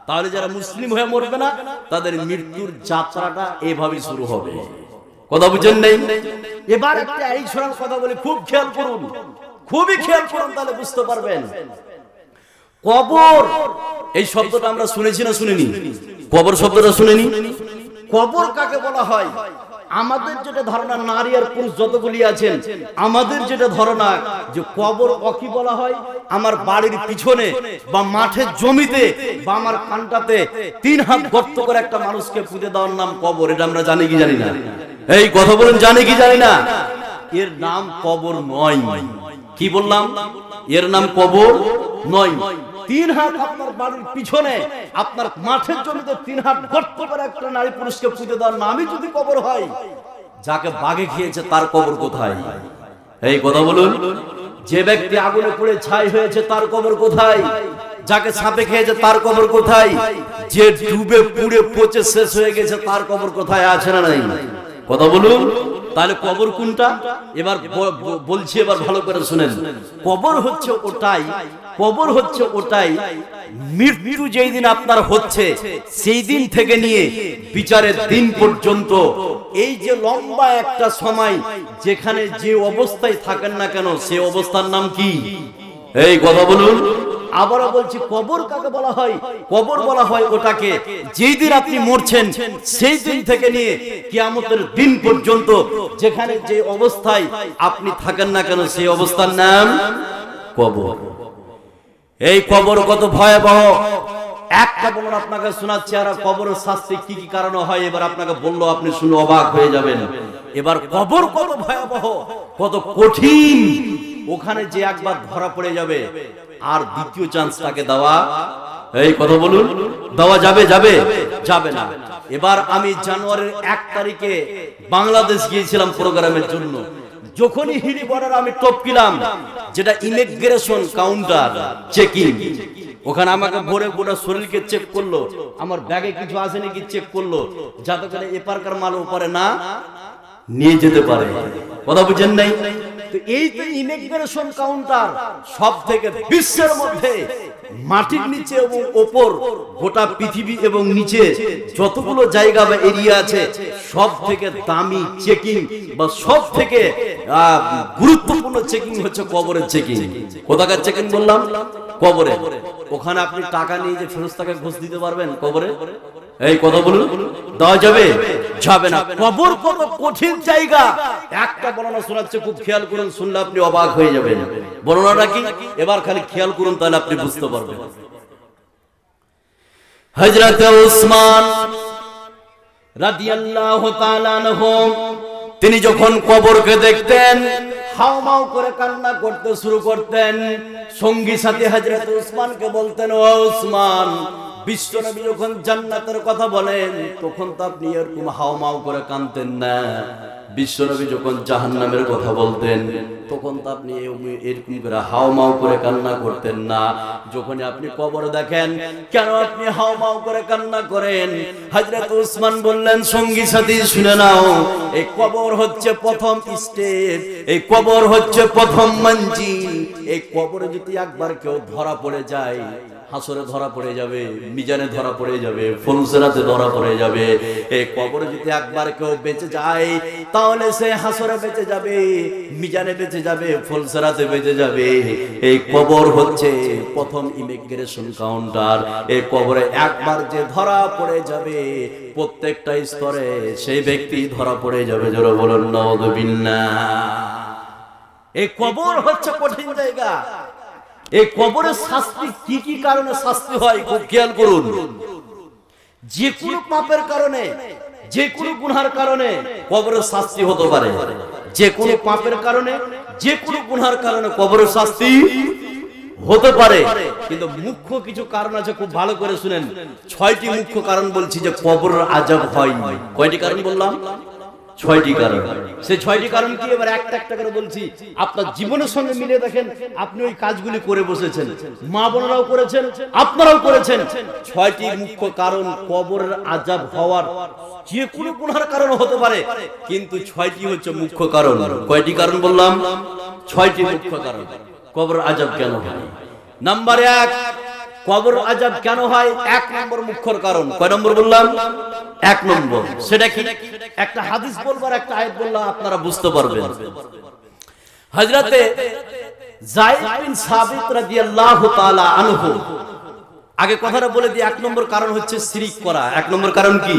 তাহলে যারা মুসলিম হয়ে মরবে না, তাদের মৃত্যুর যাত্রাটা এভাবে শুরু হবে। কথা বুঝেন নাই? এবার একটা এই শোনার কথা বলি, খুব খেয়াল করুন, খুবই খেয়াল করুন, তাহলে বুঝতে পারবেন। কবর এই শব্দটা আমরা শুনেছি না শুনিনি? কবর শব্দটা শুনেনি? কবর কাকে বলা হয়? আমাদের যেটা ধারণা, নারী আর পুরুষ যতগুলি আছেন, আমাদের যেটা ধারণা যে কবর কি বলা হয়, আমার বাড়ির পিছনে বা মাঠের জমিতে বা আমার কানটাতে 3 হাত গর্ত করে একটা মানুষকে পুঁতে দেওয়ার নাম কবর। এটা আমরা জানি কি জানি না? এই কথা বলেন, জানি কি জানি না? এর নাম কবর নয়। কি বললাম? এর নাম কবর নয়। 3 হাত আপনার বাড়ির পিছনে, আপনার মাঠের জমিতে 3 হাত গর্ত করে একটা নারী পুরুষকে পুঁতে দেওয়ার নামই যদি কবর হয়, যাকে বাঘে খেয়েছে তার কবর কোথায়? এই কথা বলুন। যে ব্যক্তি আগুনে পুড়ে ছাই হয়েছে তার কবর কোথায়? যাকে সাপে খেয়েছে তার কবর কোথায়? যে ডুবে পুড়ে পচে শেষ হয়ে গেছে তার কবর কোথায়? আছে না নাই? কথা বলুন। তাহলে কবর কোনটা? এবার বলছি, এবার ভালো করে শুনেন। কবর হচ্ছে ওটাই, কবর হচ্ছে ওটাই, মৃত্যু যেই দিন আপনার হচ্ছে সেই দিন থেকে নিয়ে বিচারের দিন পর্যন্ত এই যে লম্বা একটা সময়, যেখানে যে অবস্থায় থাকেন না কেন, সেই অবস্থার নাম কি? এই কথা বলুন। আবারও বলছি, কবর কাকে বলা হয়? কবর বলা হয় ওটাকে যেই দিন আপনি মরছেন সেই দিন থেকে নিয়ে কিয়ামতের দিন পর্যন্ত যেখানে যে অবস্থায় আপনি থাকেন না কেন, সেই অবস্থার নাম কবর। এই কবর কত ভয়াবহ! একটা বলুন আপনাকে শোনাচ্ছি, আর কবরের শাস্তি কি কি কারণে হয়, এবার আপনাকে বললো আপনি শুনে অবাক হয়ে যাবেন। এবার কবর কত ভয়াবহ, কত কঠিন। ওখানে যে একবার ধরা পড়ে যাবে, আর দ্বিতীয় চান্স তাকে দেওয়া, এই কথা বলুন, দেওয়া যাবে? যাবে? যাবে না। এবার আমি জানুয়ারির 1 তারিখে বাংলাদেশ গিয়েছিলাম প্রোগ্রামের জন্য। যখনই হিলি বর্ডার আমি টপকিলাম, যেটা ইমিগ্রেশন কাউন্টার চেকিং, ওখানে আমাকে ভরে গোটা শরীরকে চেক করলো, আমার ব্যাগে কিছু আছে নাকি চেক করলো, যাতে করে এপারকার মাল ওপারে না নিয়ে যেতে পারে। কথা বুঝেন নাই? তো এই যে ইমিগ্রেশন কাউন্টার সব থেকে বিশ্বের মধ্যে মাটির নিচে এবং ওপর গোটা পৃথিবী এবং নিচে যতগুলো জায়গা বা এরিয়া আছে সব থেকে দামি চেকিং বা সব থেকে গুরুত্বপূর্ণ চেকিং হচ্ছে কবরের চেকিং। কোথাকার চেকিং বললাম? কবরে। ওখানে আপনি টাকা নিয়ে যে ফেরেশতাকে ঘুষ দিতে পারবেন কবরে? এই কথা বলুন, দেওয়া যাবে? যাবে না। কবর কত কঠিন জায়গা। একটা বর্ণনা শোনাচ্ছে, খুব খেয়াল করুন, শুনলে আপনি অবাক হয়ে যাবেন। বর্ণনাটা কি এবার খালি খেয়াল করুন, তাহলে আপনি বুঝতে পারবেন। হযরত উসমান রাদিয়াল্লাহু তাআলা আনহু তিনি যখন কবরকে দেখতেন হাউমাউ করে কান্না করতে শুরু করতেন। সঙ্গী সাথী হযরত উসমানকে বলতেন, ও উসমান, বিশ্বনবী যখন জান্নাতের কথা বলেন তখন তো আপনি এরকম হাউমাউ করে কাঁদতেন না। বিশ্বনবী যখন জাহান্নামের কথা বলতেন তখন তো আপনি এরকম করে হাউমাউ করে কান্না করতেন না। যখন আপনি কবর দেখেন কেন আপনি হাউমাউ করে কান্না করেন? হযরত উসমান বললেন, সঙ্গী সাথী শুনে নাও, এই কবর হচ্ছে প্রথম স্টেপ, এই কবর হচ্ছে প্রথম মঞ্জিল। এই কবরে যদি একবার কেউ ধরা পড়ে যায়, হাসরে ধরা পড়ে যাবে, মিজানে ধরা পড়ে যাবে, ফুলসিরাতে ধরা পড়ে যাবে। এই কবরে যদি একবার কেউ বেঁচে যায় তাহলে সে হাসরে বেঁচে যাবে, মিজানে বেঁচে যাবে, ফুলসিরাতে বেঁচে যাবে। এই কবর হচ্ছে প্রথম ইমিগ্রেশন কাউন্টার। এই কবরে একবার যে ধরা পড়ে যাবে প্রত্যেকটা স্তরে সেই ব্যক্তি ধরা পড়ে যাবে। জোরে বলুন নাউযুবিল্লাহ। এই কবর হচ্ছে কঠিন জায়গা। এই কবরের শাস্তি কি কি কারণে শাস্তি হয় খুব খেয়াল করুন। যে কোনো পাপের কারণে, যে কোনো গুনার কারণে কবরের শাস্তি হতে পারে। যে কোনো পাপের কারণে, যে কোনো গুনার কারণে কবরের শাস্তি হতে পারে। কিন্তু মুখ্য কিছু কারণ আছে, খুব ভালো করে শুনেন। 6টি মুখ্য কারণ বলছি যে কবরের আযাব হয়। কয়টি কারণ বললাম? 6টি কারণ। সেই 6টি কারণ কি এবার একটা একটা করে বলছি। আপনার জীবনের সঙ্গে মিলে দেখেন, আপনি ওই কাজগুলি করে বসেছেন, মা বোনেরাও করেছেন, আপনারাও করেছেন। 6টি মুখ্য কারণ কবরের আযাব হওয়ার। যে কোনো গুনার কারণ হতে পারে, কিন্তু 6টি হচ্ছে মুখ্য কারণ। কয়টি কারণ বললাম? 6টি মুখ্য কারণ কবরের আযাব কেন হয়। নাম্বার 1, কবর আযাব কেন হয়? 1 নম্বর মুখ্য কারণ। কয় নম্বর বললাম? 1 নম্বর। সেটা কি? একটা হাদিস বলবো আর একটা আয়াত বললে আপনারা বুঝতে পারবেন। হযরতে যায়েদ বিন সাবিত রাদিয়াল্লাহু তাআলা আনহু, আগে কথাটা বলে দিই, 1 নম্বর কারণ হচ্ছে শিরক করা। 1 নম্বর কারণ কি?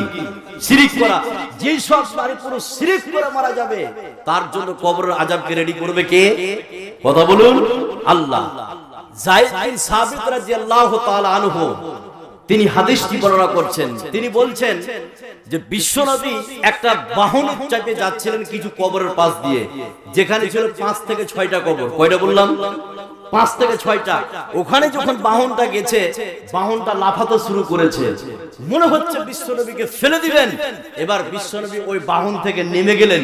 শিরক করা। যেই সব নারী পুরুষ শিরক করে মারা যাবে তার জন্য কবরের আযাবকে রেডি করবে কে? কথা বলুন, আল্লাহ। যায়েদ বিন সাবিত রাদিয়াল্লাহু তাআলা আনহু তিনি হাদিসটি বর্ণনা করছেন। তিনি বলছেন যে বিশ্বনবী একটা বাহনে চাপে যাচ্ছিলেন কিছু কবরের পাশ দিয়ে, যেখানে ছিল 5 থেকে 6টা কবর। কয়টা বললাম? 5 থেকে 6টা। ওখানে যখন বাহনটা গেছে, বাহনটা লাফাতে শুরু করেছে, মনে হচ্ছে বিশ্বনবীকে ফেলে দিবেন। এবার বিশ্বনবী ওই বাহন থেকে নেমে গেলেন।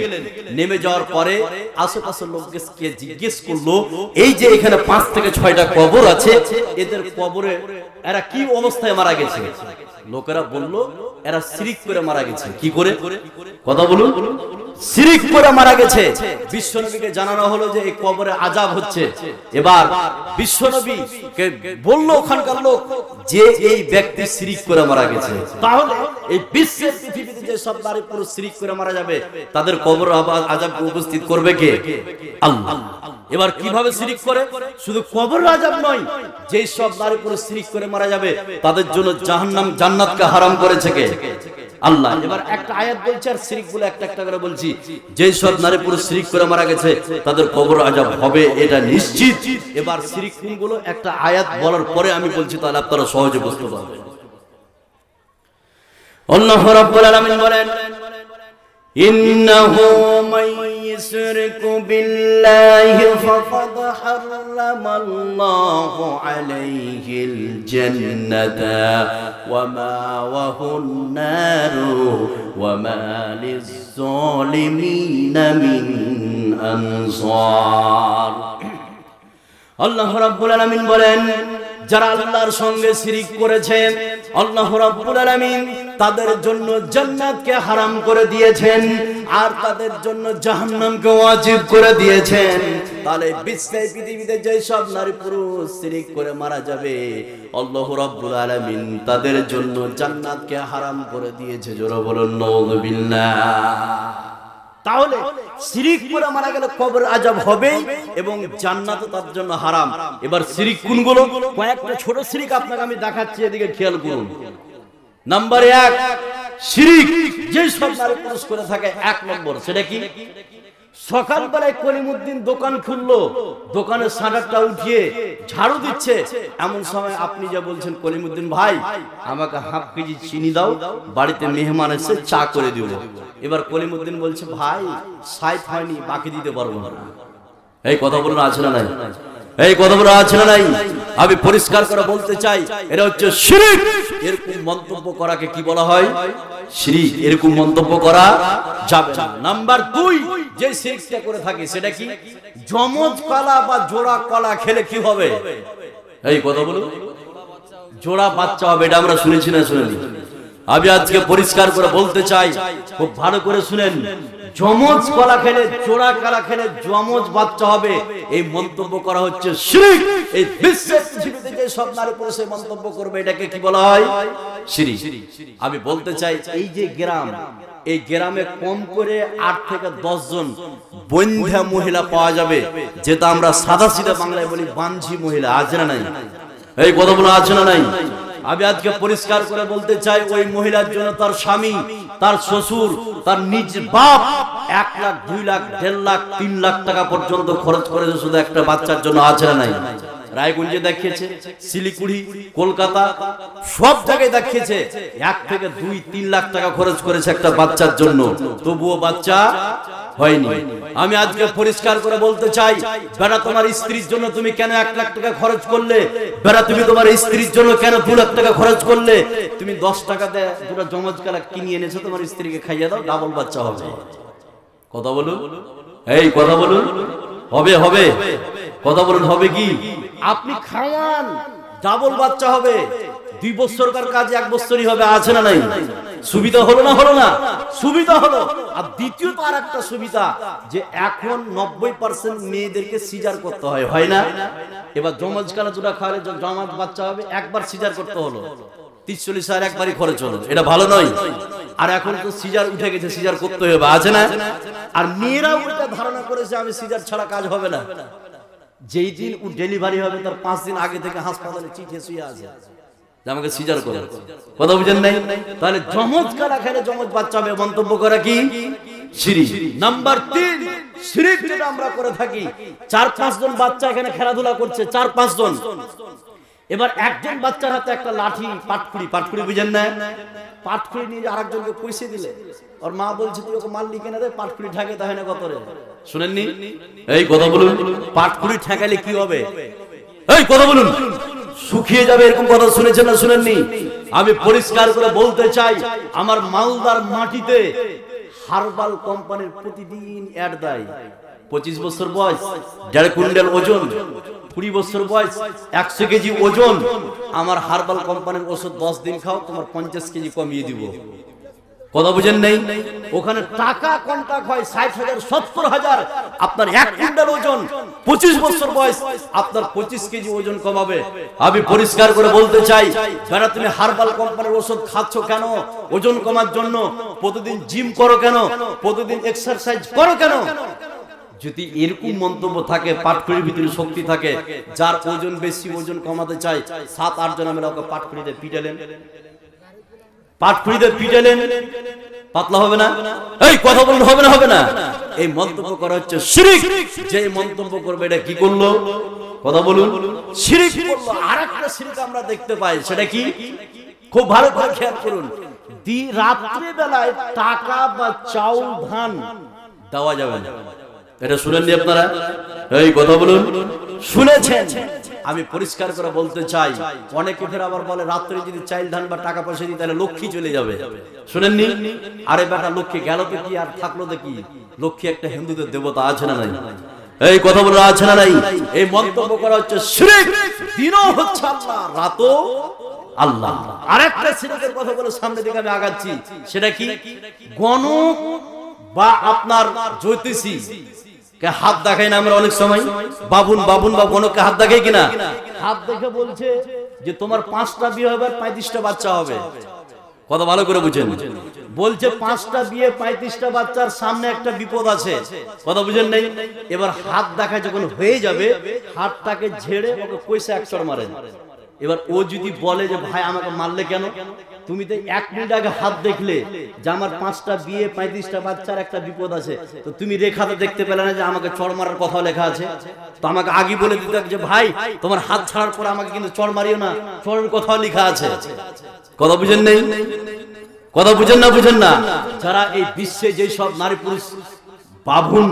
নেমে যাওয়ার পরে আশেপাশের লোককে জিজ্ঞেস করলো, এই যে এখানে 5 থেকে 6টা কবর আছে, এদের কবরে এরা কি অবস্থায় মারা গেছে? লোকেরা বলল, এরা শিরক করে মারা গেছে। কি করে? কথা বলুন, শিরক করে মারা গেছে। বিশ্বনবীকে জানানো হলো যে এই কবরে আযাব হচ্ছে। এবার বিশ্বনবীকে বলল ওখানকার লোক যে এই ব্যক্তি শিরক করে মারা গেছে। তাহলে এই বিশ্বের পৃথিবীতে যে সব নারী পুরুষ শিরক করে মারা যাবে তাদের কবর আযাবকে উপস্থিত করবে কে? আল্লাহ। এবার কিভাবে শিরক করে? শুধু কবর আযাব নয়, যেই সব নারী পুরুষ শিরক করে মারা যাবে তাদের জন্য জাহান্নাম জান্নাতকে হারাম করেছে কে? আল্লাহ। এবার একটা আয়াত বলছে আর শিরক বলে একটা একটা করে বলছি। যেই সব নারী পুরুষ শিরক করে মারা গেছে তাদের কবর আযাব হবে, এটা নিশ্চিত। এবার শিরক কোনগুলো একটা আয়াত বলার পরে আমি বলছি, তাহলে আপনারা সহজে বুঝতে পারবেন। আল্লাহ রাব্বুল আলামিন বলেন, ইন্নাহু মান ইউশরিকু বিল্লাহি ফাকাদ হারামাল্লাহু আলাইহিল জান্নাতা ওয়া মাওয়াহুন নারু ওয়া মা লিয-যালিমিনা মিন আনসার। আল্লাহ রাব্বুল আলামিন বলেন, যারা আল্লাহর সঙ্গে শিরক করেছে আল্লাহ রাব্বুল আলামিন তাদের জন্য জান্নাতকে হারাম করে দিয়েছেন আর তাদের জন্য জাহান্নামকে ওয়াজিব করে দিয়েছেন। তাহলে বিশ্বে পৃথিবীতে যে সব নারী পুরুষ শিরক করে মারা যাবে আল্লাহ রাব্বুল আলামিন তাদের জন্য জান্নাতকে হারাম করে দিয়েছে। জোরে বলুন নাউযুবিল্লাহ। তাহলে শিরক করে মারা গেলে কবর আযাব হবে এবং জান্নাতও তার জন্য হারাম। এবার শিরক কোনগুলো? কয়েকটা ছোট শিরক আপনাকে আমি দেখাচ্ছি, এদিকে খেয়াল করুন। নাম্বার 1 শিরক যে সব নারী পুরুষ করে থাকে, 1 নম্বর সেটা কি? সকালবেলায় কলিমউদ্দিন দোকান খুললো, দোকানের শাটারটা উঠিয়ে ঝাড়ু দিচ্ছে, এমন সময় আপনি যা বলছেন কলিমউদ্দিন ভাই আমাকে হাফ কেজি চিনি দাও, বাড়িতে মেহমান এসে চা করে দিব। এবার কলিমউদ্দিন বলছে ভাই সাইট হয়নি, বাকি দিতে পারবো না। এই কথা বলুন আছে না নাই? এই কথা বলা আছে না নাই? আমি পরিষ্কার করে বলতে চাই এটা হচ্ছে শিরক। এরকম মন্তব্য করাকে কি বলা হয়? শিরক। এরকম মন্তব্য করা যাবে না। নাম্বার 2 যে শিরকটা করে থাকে সেটা কি? যমজ কলা বা জোড়া কলা খেলে কি হবে? এই কথা বলুন, জোড়া বাচ্চা হবে। এটা আমরা শুনেছি না শুনিনি? আমি আজকে পরিষ্কার করে বলতে চাই, খুব ভালো করে শুনেন, যমজ কলা খেলে জোড়া কলা খেলে যমজ বাচ্চা হবে, এই মন্তব্য করা হচ্ছে শিরক। এই বিশ্বের পৃথিবীতে যে সব নারী পুরুষ এই মন্তব্য করবে এটাকে কি বলা হয়? শিরক। আমি বলতে চাই এই যে গ্রাম, এই গ্রামে কম করে 8 থেকে 10 জন বন্ধ্যা মহিলা পাওয়া যাবে, যেটা আমরা সাদা সিধা বাংলায় বলি বাঞ্ঝি মহিলা। আছে না নাই? এই কথাগুলো আছে না নাই? আমি আজকে পরিষ্কার করে বলতে চাই ওই মহিলার জন্য তার স্বামী, তার শ্বশুর, তার নিজ বাপ 1 লাখ, 2 লাখ, 1.5 লাখ, 3 লাখ টাকা পর্যন্ত খরচ করেছে শুধু একটা বাচ্চার জন্য। আছে না নাই? রায়গঞ্জে দেখিয়েছে, শিলিগুড়ি, কলকাতা, সব জায়গায় দেখিয়েছে 1 থেকে 2-3 লাখ টাকা খরচ করেছে একটা বাচ্চার জন্য, তবুও বাচ্চা হয়নি। আমি আজকে পরিষ্কার করে বলতে চাই, বেটা তোমার স্ত্রীর জন্য তুমি কেন 1 লাখ টাকা খরচ করলে? বেটা তুমি তোমার স্ত্রীর জন্য কেন 2 লাখ টাকা খরচ করলে? তুমি 10 টাকা দিয়ে দুটো যমজ কলা কিনে এনেছো, তোমার স্ত্রীকে খাইয়ে দাও, ডাবল বাচ্চা হবে। কথা বলুন, এই কথা বলুন, হবে হবে কথা বলুন, হবে কি? আপনি খাওয়ান, ডাবল বাচ্চা হবে। 2 বছরকার কাজ 1 বছরই হবে। আছে না নাই? সুবিধা হলো না? হলো না? সুবিধা হলো। আর দ্বিতীয়ত আর একটা সুবিধা, যে এখন 90% মেয়েদেরকে সিজার করতে হয়, হয় না? এবার যমজ কালা দুটা খাওয়ালে জমাত বাচ্চা হবে, একবার সিজার করতে হলো, 30-40 একবারই খরচ হলো। এটা ভালো নয়? আর এখন তো সিজার উঠে গেছে, সিজার করতে হবে। আছে না? আর মেয়েরা ওটা ধারণা করেছে আমি সিজার ছাড়া কাজ হবে না। যেই দিন ও ডেলিভারি হবে তার 5 দিন আগে থেকে হাসপাতালে চিঠি শুয়ে আছে যে আমাকে সিজার করো। কথা বুঝেন নাই? তাহলে যমজ কলা খেলে যমজ বাচ্চা হবে, মন্তব্য করা কি? শিরক। নাম্বার 3 শিরক যেটা আমরা করে থাকি, 4-5 জন বাচ্চা এখানে খেলাধুলা করছে, 4-5 জন। এবার একজন বাচ্চার হাতে একটা লাঠি, পাটকুড়ি বুঝেন না? পাটকুড়ি নিয়ে আরেকজনকে পয়সা দিলে ওর মা বলছে তুই ওকে মারলি কেন রে? পাটকুড়ি ঠেকে তাই না কত রে? শুনেননি? এই কথা বলুন, পাটকুড়ি ঠেকালে কি হবে? এই কথা বলুন, শুকিয়ে যাবে, এরকম কথা শুনেছেন না শুনেননি? আমি পরিষ্কার করে বলতে চাই, আমার মালদার মাটিতে হারবাল কোম্পানির প্রতিদিন অ্যাড দেয়। 25 বছর বয়স, 1.5 কুইন্টাল ওজন, 20 বছর বয়স, 100 কেজি ওজন। আমার হারবাল কোম্পানির ওষুধ 10 দিন খাও, তোমার 50 কেজি কমিয়ে দিব। কথা বুঝেন নেই? ওখানে টাকা কন্ট্রাক্ট হয় 60,000, 70,000। আপনার 1 কুইন্টাল ওজন, 25 বছর বয়স, আপনার 25 কেজি ওজন কমাবে। আমি পরিষ্কার করে বলতে চাই, যারা তুমি হারবাল কোম্পানির ওষুধ খাচ্ছ কেন? ওজন কমার জন্য। প্রতিদিন জিম করো কেন? প্রতিদিন এক্সারসাইজ করো কেন? যদি এরকম মন্তব্য থাকে, পাটকুড়ির ভিতরে শক্তি থাকে, যার ওজন বেশি, ওজন কমাতে চায়, 7-8 জন আমরা ওকে পাটকুড়িতে পিটালেন, পাতলা হবে না? এই কথা বলতে হবে না? হবে না? এই মন্তব্য করা হচ্ছে শিরক। যে মন্তব্য করবে এটা কি করলো? কথা বলুন, শিরক করলো। আরেকটা শিরক আমরা দেখতে পাই, সেটা কি? খুব ভালো করে খেয়াল করুন। রাত্রি বেলায় টাকা বা চাউল, ধান দেওয়া যাবে না। এটা শুনেননি আপনারা? এই কথা বলুন, শুনেছেন? আমি পরিষ্কার করে বলতে চাই, অনেকে ফের আবার বলে রাত্রে যদি চাইল, ধান বা টাকা পয়সা দিই তাহলে লক্ষ্মী চলে যাবে। শুনেননি? আরে বেটা, লক্ষ্মী গেল তো কি আর থাকলো তো কি? লক্ষ্মী একটা হিন্দুদের দেবতা। আছে না নাই? এই কথা বলে আছে না নাই? এই মন্তব্য করা হচ্ছে শিরক। দিনও হচ্ছে আল্লাহ, রাতও আল্লাহ। আরেকটা শিরকের কথা বলে সামনে দিকে আমি আগাচ্ছি, সেটা কি? গণক বা আপনার জ্যোতিষী কে হাত দেখাই না আমরা অনেক সময়, বাবুন বাবুন বা গণককে হাত দেখাই কিনা? হাত দেখে বলছে যে তোমার 5টা বিয়ে হবে, 35টা বাচ্চা হবে। কথা ভালো করে বুঝেন, বলছে 5টা বিয়ে 35টা বাচ্চার সামনে একটা বিপদ আছে। কথা বুঝেন নাই? এবার হাত দেখায় যখন হয়ে যাবে, হাতটাকে ঝেড়ে ওকে কইসা এক চড় মারেন। এবার ও যদি বলে যে ভাই আমাকে মারলে কেন, তুমি তো 1 মিনিট আগে হাত দেখলে যে আমার 5টা বিয়ে 35টা বাচ্চার একটা বিপদ আছে, তো তুমি রেখাতে দেখতে পেলে না যে আমাকে চড় মারার কথা লেখা আছে? তো আমাকে আগে বলে দিতে যে ভাই তোমার হাত ছাড়ার পর আমাকে কিন্তু চড় মারিও না, চড়ের কথা লেখা আছে। কথা বুঝেন নেই? কথা বুঝেন না? বুঝেন না? যারা এই বিশ্বে যে সব নারী পুরুষ বাবুন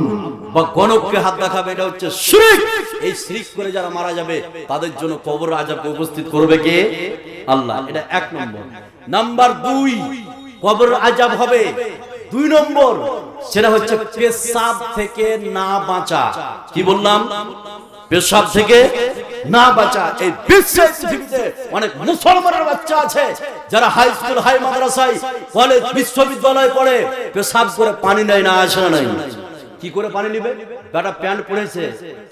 বা গণককে হাত দেখাবে, এটা হচ্ছে শিরক। এই শিরক করে যারা মারা যাবে তাদের জন্য কবর আযাবকে উপস্থিত করবে কে? আল্লাহ। এটা 1 নম্বর। নাম্বার 2, কবর আযাব হবে 2 নম্বর, সেটা হচ্ছে পেশাব থেকে না বাঁচা। কি বললাম? পেশাব থেকে না বাঁচা। এই বিশ্বের পৃথিবীতে অনেক মুসলমানের বাচ্চা আছে যারা হাই স্কুল, হাই মাদ্রাসায়, কলেজ, বিশ্ববিদ্যালয় পড়ে, পেশাব করে পানি নেয় না, আসে না। কি করে পানি নিবে? বেটা প্যান্ট পরেছে,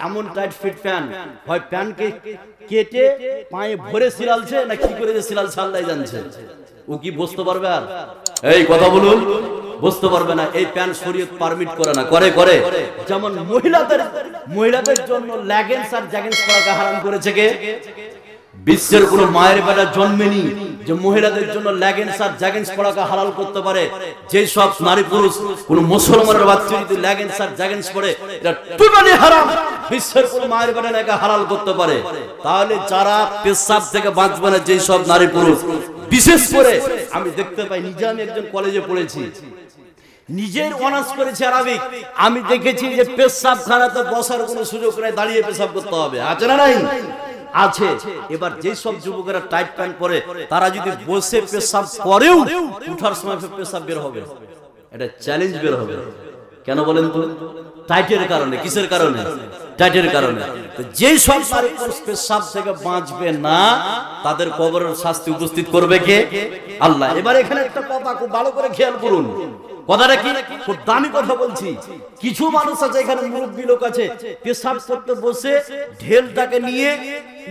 এমন টাইট ফিট প্যান্ট, হয় প্যান্টকে কেটে পায়ে ভরে সিলালছে না কি করে যে সিলাল ছাল্লাই জানছে, ও কি বুঝতে পারবে? আর এই কথা বলুন, বুঝতে পারবে না। এই প্যান্ট শরীয়ত পারমিট করে না। করে করে যেমন মহিলাদের জন্য লেগিংস আর জ্যাগিংস পরাকে হারাম করেছে কে? বিশ্বের কোন মায়ের বেটা জন্মেনি যে মহিলাদের জন্য লেগিংস আর জ্যাগিংস পরাকে হালাল করতে পারে। যে সব নারী পুরুষ কোন মুসলমানের বাচ্চা যদি লেগিংস আর জ্যাগিংস পরে, এটা টোটালি হারাম। বিশ্বের কোন মায়ের বেটা নাকি হালাল করতে পারে? তাহলে যারা পেশাব থেকে বাঁচবে না, যে সব নারী পুরুষ, বিশেষ করে আমি দেখতে পাই, নিজে আমি একজন কলেজে পড়েছি, নিজের অনার্স করেছি আরবিক, আমি দেখেছি যে পেশাবখানাতে বসার কোনো সুযোগ নেই, দাঁড়িয়ে পেশাব করতে হবে। আছে না নাই? আছে। এবার যে সব যুবকেরা টাইট প্যান্ট পরে, তারা যদি বসে পেশাব করেও উঠার সময় পেশাব বের হবে, এটা চ্যালেঞ্জ বের হবে। কেন বলেন তো? টাইটের কারণে। কিসের কারণে? টাইটের কারণে। তো যে সব নারী পুরুষ পেশাব থেকে বাঁচবে না, তাদের কবরের শাস্তি উপস্থিত করবে কে? আল্লাহ। এবার এখানে একটা কথা খুব ভালো করে খেয়াল করুন। কথাটা কি? খুব দামি কথা বলছি। কিছু মানুষ আছে, এখানে মুরব্বী লোক আছে, পেশাব করতে বসে ঢেলটাকে নিয়ে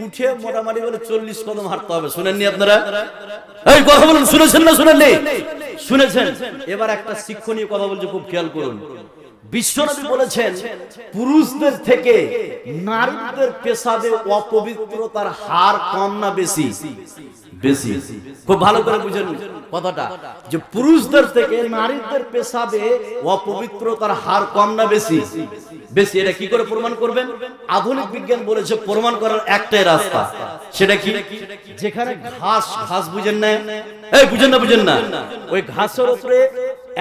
উঠে মোটামুটি বলে 40 কদম হাঁটতে হবে। শুনেননি আপনারা? এই কথা বলুন, শুনেছেন না শুনেননি? শুনেছেন। এবার একটা শিক্ষণীয় কথা বলছি, খুব খেয়াল করুন। বিশ্বনবী বলেছেন, পুরুষদের থেকে নারীদের পেশাবে অপবিত্রতার হার কম না বেশি? বেশি। খুব ভালো করে বুঝেন কথাটা, যে পুরুষদের থেকে নারীদের পেশাবে অপবিত্রতার হার কম না বেশি? বেশি। এটা কি করে প্রমাণ করবেন? আধুনিক বিজ্ঞান বলেছে প্রমাণ করার একটাই রাস্তা, সেটা কি? যেখানে ঘাস বুঝেন না? এই বুঝেন না? বুঝেন না? ওই ঘাসের উপরে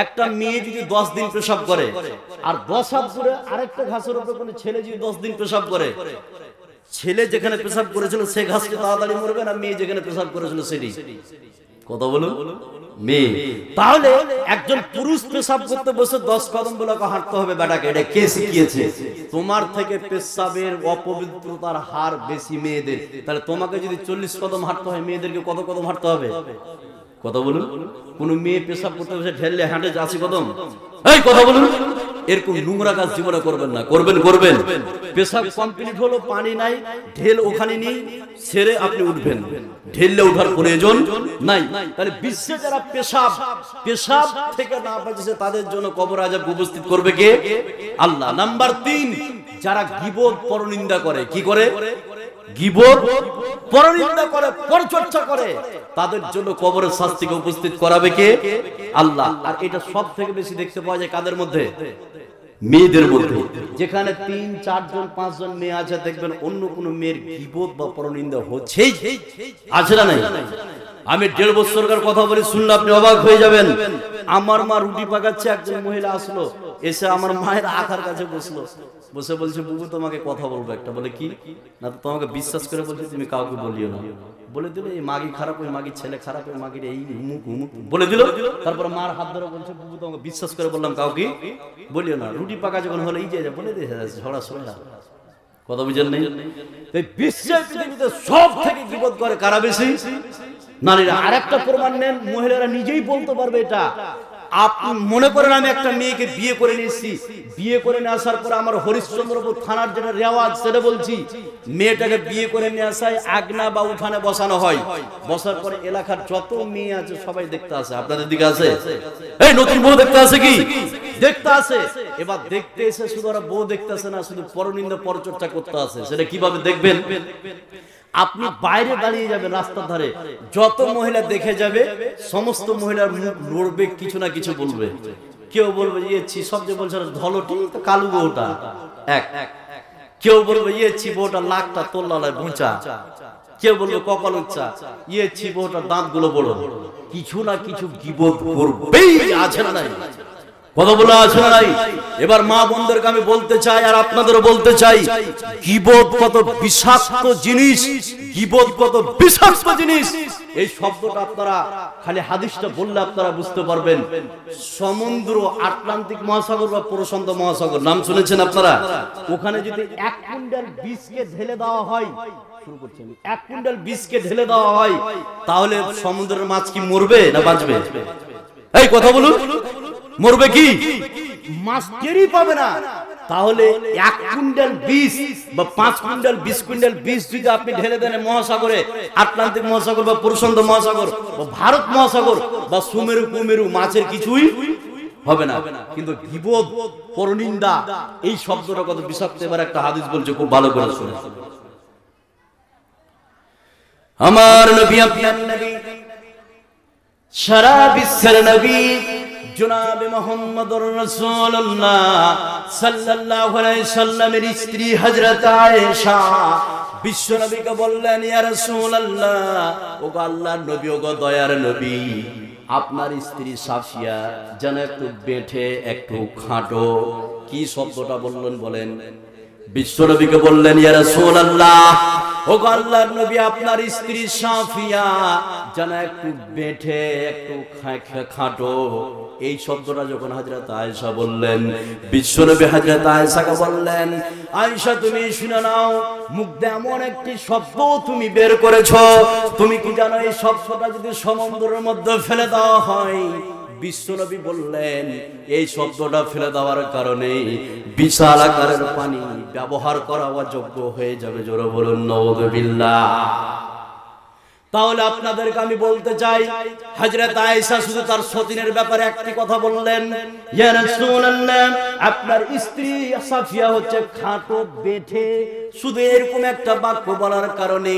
একটা মেয়ে যদি 10 দিন পেশাব করে, আর 10 হাত দূরে আরেকটা ঘাসের উপরে কোনো ছেলে যদি 10 দিন পেশাব করে, ছেলে যেখানে পেশাব করেছিল সে ঘাসকে তাড়াতাড়ি মরবে না মেয়ে যেখানে পেশাব করেছিল সেটি? কথা বলুন। মেয়ে। তাহলে একজন পুরুষ পেশাব করতে বসে 10 কদম বলে হাঁটতে হবে বেটাকে, এটা কে শিখিয়েছে? তোমার থেকে পেশাবের অপবিত্রতার হার বেশি মেয়েদের। তাহলে তোমাকে যদি 40 কদম হাঁটতে হয়, মেয়েদেরকে কত কদম হাঁটতে হবে? কথা বলুন। কোন মেয়ে পেশাব করতে বসে ঢেললে হাঁটে 80 কদম? এই কথা বলুন। এরকম নোংরা কাজ জীবনে করবেন না। করবেন পেশাব কমপ্লিট হলো, পানি নাই, ঢেল ওখানে নেই, ছেড়ে আপনি উঠবেন, ঢেললে ওঠার প্রয়োজন নাই। তাহলে বিশ্বে যারা পেশাব থেকে না বাঁচেছে, তাদের জন্য কবর আযাব উপস্থিত করবে কে? আল্লাহ। নাম্বার 3, যারা গীবত পরনিন্দা করে। কি করে? গীবত পরনিন্দা করে, পরচর্চা করে, তাদের জন্য কবরের শাস্তিকে উপস্থিত করাবে কে? আল্লাহ। আর এটা সব থেকে বেশি দেখতে পাওয়া যায় কাদের মধ্যে? মেয়েদের মধ্যে। যেখানে 3, 4 জন 5 জন মেয়ে আছে, দেখবেন অন্য কোন মেয়ের গীবত বা পরনিন্দা হচ্ছেই। আছে না নাই? আমি 1.5 বছরকার কথা বলি, শুনলে আপনি অবাক হয়ে যাবেন। আমার মা রুটি পাকাচ্ছে, একজন মহিলা আসলো, এসে আমার মায়ের আখার কাছে বসলো, বসে বলছে, বুবু তোমাকে কথা বলবো একটা। বলে কি? না তো তোমাকে বিশ্বাস করে বলছে তুমি কাউকে বলিও না। বলে দিল এই মাগি খারাপ, ওই মাগির ছেলে খারাপ, ওই মাগির এই হুমুক বলে দিল। তারপর মার হাত ধরে বলছে, বুবু তোমাকে বিশ্বাস করে বললাম কাউকে বলিও না। রুটি পাকা যখন হলো, এই যে বলে দিয়েছে ঝড়া সোয়া। কথা বুঝেন নেই? এই বিশ্বের পৃথিবীতে সব থেকে গীবত করে কারা বেশি? নারীরা আরেকটা প্রমাণ নেন, মহিলারা নিজেই বলতে পারবে এটা। আপনি মনে করেন আমি একটা মেয়েকে বিয়ে করে নিয়েছি, বিয়ে করে নিয়ে আসার পরে আমার হরিশ্চন্দ্রপুর থানার যেটা রেওয়াজ সেটা বলছি, মেয়েটাকে বিয়ে করে নিয়ে আসায় আগনা বা উঠানে বসানো হয়, বসার পরে এলাকার যত মেয়ে আছে সবাই দেখতে আসে। আপনাদের দিকে আছে? এই নতুন বউ দেখতে আসে কি? দেখতে আসে। এবার দেখতে এসে শুধু ওরা বউ দেখতে আসে না, শুধু পরনিন্দা পরচর্চা করতে আসে। সেটা কিভাবে দেখবেন? আপনি বাইরে দাঁড়িয়ে যাবেন রাস্তার ধারে, যত মহিলা দেখে যাবে সমস্ত মহিলার মুখ লড়বে, কিছু না কিছু বলবে। কেউ বলবে ইয়েছি, সব যে বলছে ধলটি তো কালু বউটা এক, কেউ বলবে ইয়েছি বউটা লাকটা তোল্লালায় বোঁচা, কেউ বলবে কপাল উচ্চা, ইয়েছি বউটা দাঁতগুলো বড়। কিছু না কিছু গীবত করবেই, আছে না নাই? কথা বলা আছে না নাই? এবার মা বোনদেরকে আমি বলতে চাই আর আপনাদেরও বলতে চাই, গীবত কত বিষাক্ত জিনিস, গীবত কত বিষাক্ত জিনিস। এই শব্দটা আপনারা খালি হাদিসটা বললে আপনারা বুঝতে পারবেন। সমুদ্র, আটলান্টিক মহাসাগর বা প্রশান্ত মহাসাগর নাম শুনেছেন আপনারা? ওখানে যদি 1 কুইন্টাল বীজকে ঢেলে দেওয়া হয়, শুরু করছি আমি, 1 কুইন্টাল বীজকে ঢেলে দেওয়া হয়, তাহলে সমুদ্রের মাছ কি মরবে না বাঁচবে? এই কথা বলুন, মরবে কি? মাছ টেরই পাবে না। তাহলে 1 কুইন্টাল বীজ বা 5 কুইন্টাল 20 কুইন্টাল বীজ যদি আপনি ঢেলে দেন মহাসাগরে, আটলান্টিক মহাসাগর বা প্রশান্ত মহাসাগর বা ভারত মহাসাগর বা সুমেরু কুমেরু, মাছের কিছুই হবে না। কিন্তু গীবত, পরনিন্দা, এই শব্দটা কত বিষাক্ত। এবার একটা হাদিস বলছে, খুব ভালো করে শুনুন। আমার নবী, আপনার নবী, সারা বিশ্বের নবী জনাব মুহাম্মদুর রাসূলুল্লাহ সাল্লাল্লাহু আলাইহি সাল্লামের স্ত্রী হযরত আয়েশা বিশ্ব নবীকে বললেন, ইয়া রাসূলুল্লাহ, ওগো আল্লাহর নবী, ওগো দয়ার নবী, আপনার স্ত্রী সাফিয়া যেন একটু বেঁটে, একটু খাটো। কি শব্দটা বললেন বলেন? বিশ্ব নবীকে বললেন, ইয়া রাসূলুল্লাহ, ওগো আল্লাহর নবী, আপনার স্ত্রী সাফিয়া যেন একটু বেঁটে, একটু খাটো। এই শব্দটা যখন হযরত আয়েশা বললেন, বিশ্বনবী হযরত আয়েশাকে বললেন, আয়েশা তুমি শুনে নাও, মুখ দিয়ে এমন একটি শব্দ তুমি বের করেছো, তুমি কি জানো এই শব্দটা যদি সমুদ্রের মধ্যে ফেলে দেওয়া হয়, বিশ্বনবী বললেন এই শব্দটা ফেলে দেওয়ার কারণে বিশাল আকারের পানি ব্যবহার করা অযোগ্য হয়ে যাবে। জোরে বলুন নাউযুবিল্লাহ। তাহলে আপনাদেরকে আমি বলতে চাই, হযরত আয়েশা শুধু তার সতীনের ব্যাপারে একটি কথা বললেন, ইয়া রাসূলুল্লাহ, আপনার স্ত্রী সাফিয়া হচ্ছে খাটো, বেঁটে। শুধু এরকম একটা বাক্য বলার কারণে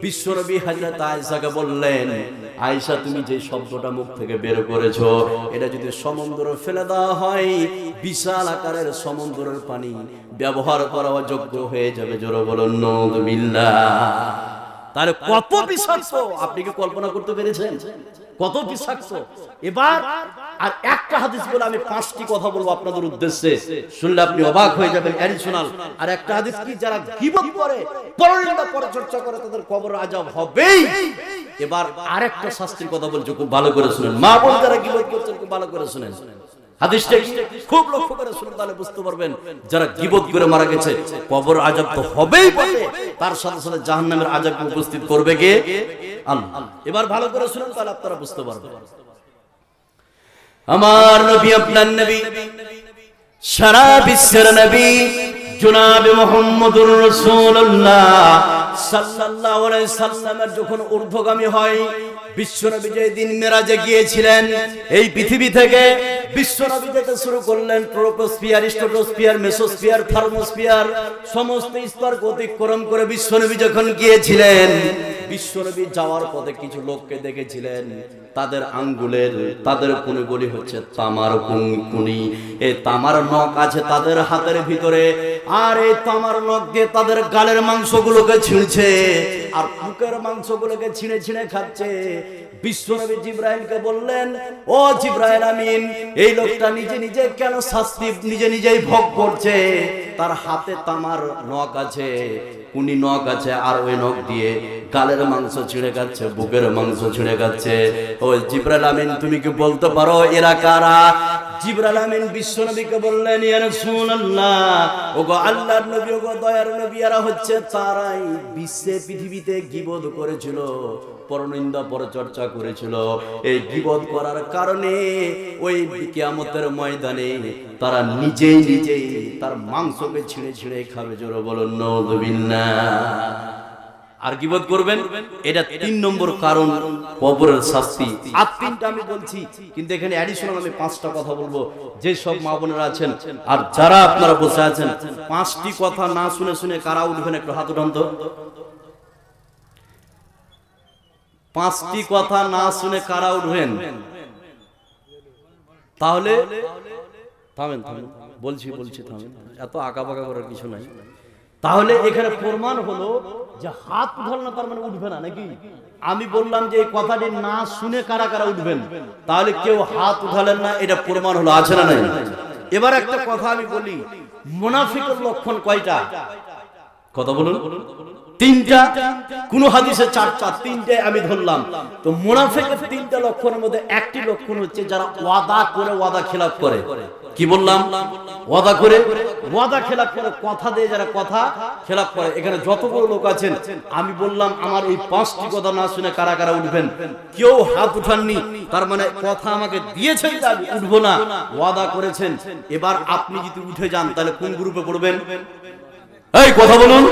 বিশ্বনবী হযরত আয়েশাকে বললেন, আয়েশা তুমি যে শব্দটা মুখ থেকে বের করেছো, এটা যদি সমুদ্রে ফেলে দেওয়া হয়, বিশাল আকারের সমুদ্রের পানি ব্যবহার করা অযোগ্য হয়ে যাবে। জোরে বলুন নাউযুবিল্লাহ। তাহলে কত বিষাক্ত, আপনি কি কল্পনা করতে পেরেছেন? কত বিষাক্ত। এবার আর একটা হাদিস বলে আমি 5টি কথা বলবো আপনাদের উদ্দেশ্যে, শুনলে আপনি অবাক হয়ে যাবেন। অ্যাডিশনাল আর একটা হাদিস কি, যারা গীবত করে, পরনিন্দা পরচর্চা করে, তাদের কবর আযাব হবেই। এবার আরেকটা শাস্তির কথা বলছি, খুব ভালো করে শুনেন। মা বোন যারা গীবত করছেন, খুব ভালো করে শুনেন। হাদিসটা খুব লক্ষ্য করে শুনুন, তাহলে বুঝতে পারবেন যারা গীবত করে মারা গেছে কবর আযাব তো হবেই বটে, তার সাথে সাথে জাহান্নামের আযাব উপস্থিত করবে কে? আল্লাহ। এবার ভালো করে শুনুন, তাহলে আপনারা বুঝতে পারবেন। আমার নবী, আপনার নবী, সারা বিশ্বের নবী জনাবে মুহাম্মদুর রাসূলুল্লাহ সাল্লাল্লাহু আলাইহি সাল্লামের যখন ঊর্ধ্বগামী হয়, বিশ্বনবী যেদিন মেরাজে গিয়েছিলেন, এই পৃথিবী থেকে বিশ্বনবী যেতে শুরু করলেন, ট্রোপোস্ফিয়ার, স্ট্রাটোস্ফিয়ার, মেসোস্ফিয়ার, থার্মোস্ফিয়ার সমস্ত স্তরকে অতিক্রম করে বিশ্বনবী যখন গিয়েছিলেন, বিশ্বনবী যাওয়ার পথে কিছু লোককে দেখেছিলেন, তাদের আঙ্গুলের, তাদের কোণগুলি হচ্ছে তামার কুনি। এই তামার নখ আছে তাদের হাতের ভিতরে, আর এই তামার নখ দিয়ে তাদের গালের মাংসগুলোকে ছিঁড়ছে আর বুকের মাংসগুলোকে ছিঁড়ে ছিঁড়ে খাচ্ছে। বিশ্বনবী জিবরাইলকে বললেন, ও জিবরাইল আমিন, এই লোকটা নিজে নিজে কেন শাস্তি নিজে নিজেই ভোগ করছে? তার হাতে তামার নখ আছে, কুনি নখ আছে, আর ওই নখ দিয়ে গালের মাংস ছিঁড়ে খাচ্ছে, বুকের মাংস ছিঁড়ে খাচ্ছে। ও জিবরাইল আমিন, তুমি কি বলতে পারো এরা কারা? জিবরাইল আমিন বিশ্বনবীকে বললেন, ইয়া রাসূলুল্লাহ, ওগো আল্লাহর নবী, ওগো দয়ার নবী, এরা হচ্ছে তারাই বিশ্বে পৃথিবীতে গীবত করেছিল, পরনিন্দা পরচর্চা করেছিল। এই গীবত করার কারণে ওই কিয়ামতের ময়দানে তারা নিজেই নিজেই তার মাংসকে ছিঁড়ে ছিঁড়ে খাবে। জোরে বলুন নাউযুবিল্লাহ। আর গীবত করবেন, এটা 3 নম্বর কারণ কবরের শাস্তি। আর 3টা আমি বলছি, কিন্তু এখানে অ্যাডিশনাল আমি 5টা কথা বলবো। যে সব মা বোনেরা আছেন আর যারা আপনারা বসে আছেন, 5টি কথা না শুনে শুনে কারা উঠবেন? একটু হাত উঠান তো। 5টি কথা না শুনে কারা উঠবেন? তাহলে থামেন থামেন, বলছি থামেন, এত আঁকাবাঁকা করার কিছু নাই। তাহলে এখানে প্রমাণ হলো যে হাত উঠাল না তার মানে উঠবে না, নাকি? আমি বললাম যে এই কথাটি না শুনে কারা কারা উঠবেন, তাহলে কেউ হাত উঠালেন না, এটা প্রমাণ হলো। আছে না নাই? এবার একটা কথা আমি বলি, মুনাফিকের লক্ষণ কয়টা? কথা বলুন। 3টা, কোন হাদিসে 4টা, 3টে আমি ধরলাম। তো মুনাফিকের 3টা লক্ষণের মধ্যে একটি লক্ষণ হচ্ছে যারা ওয়াদা করে ওয়াদা খেলাফ করে। কি বললাম? ওয়াদা করে ওয়াদা খেলাফ করে, কথা দিয়ে যারা কথা খেলাফ করে। এখানে যতগুলো লোক আছেন, আমি বললাম আমার এই 5টি কথা না শুনে কারা কারা উঠবেন? কেউ হাত উঠাননি, তার মানে কথা আমাকে দিয়েছেন যে আমি উঠবো না, ওয়াদা করেছেন। এবার আপনি যদি উঠে যান তাহলে কোন গ্রুপে পড়বেন? এই কথা বলুন,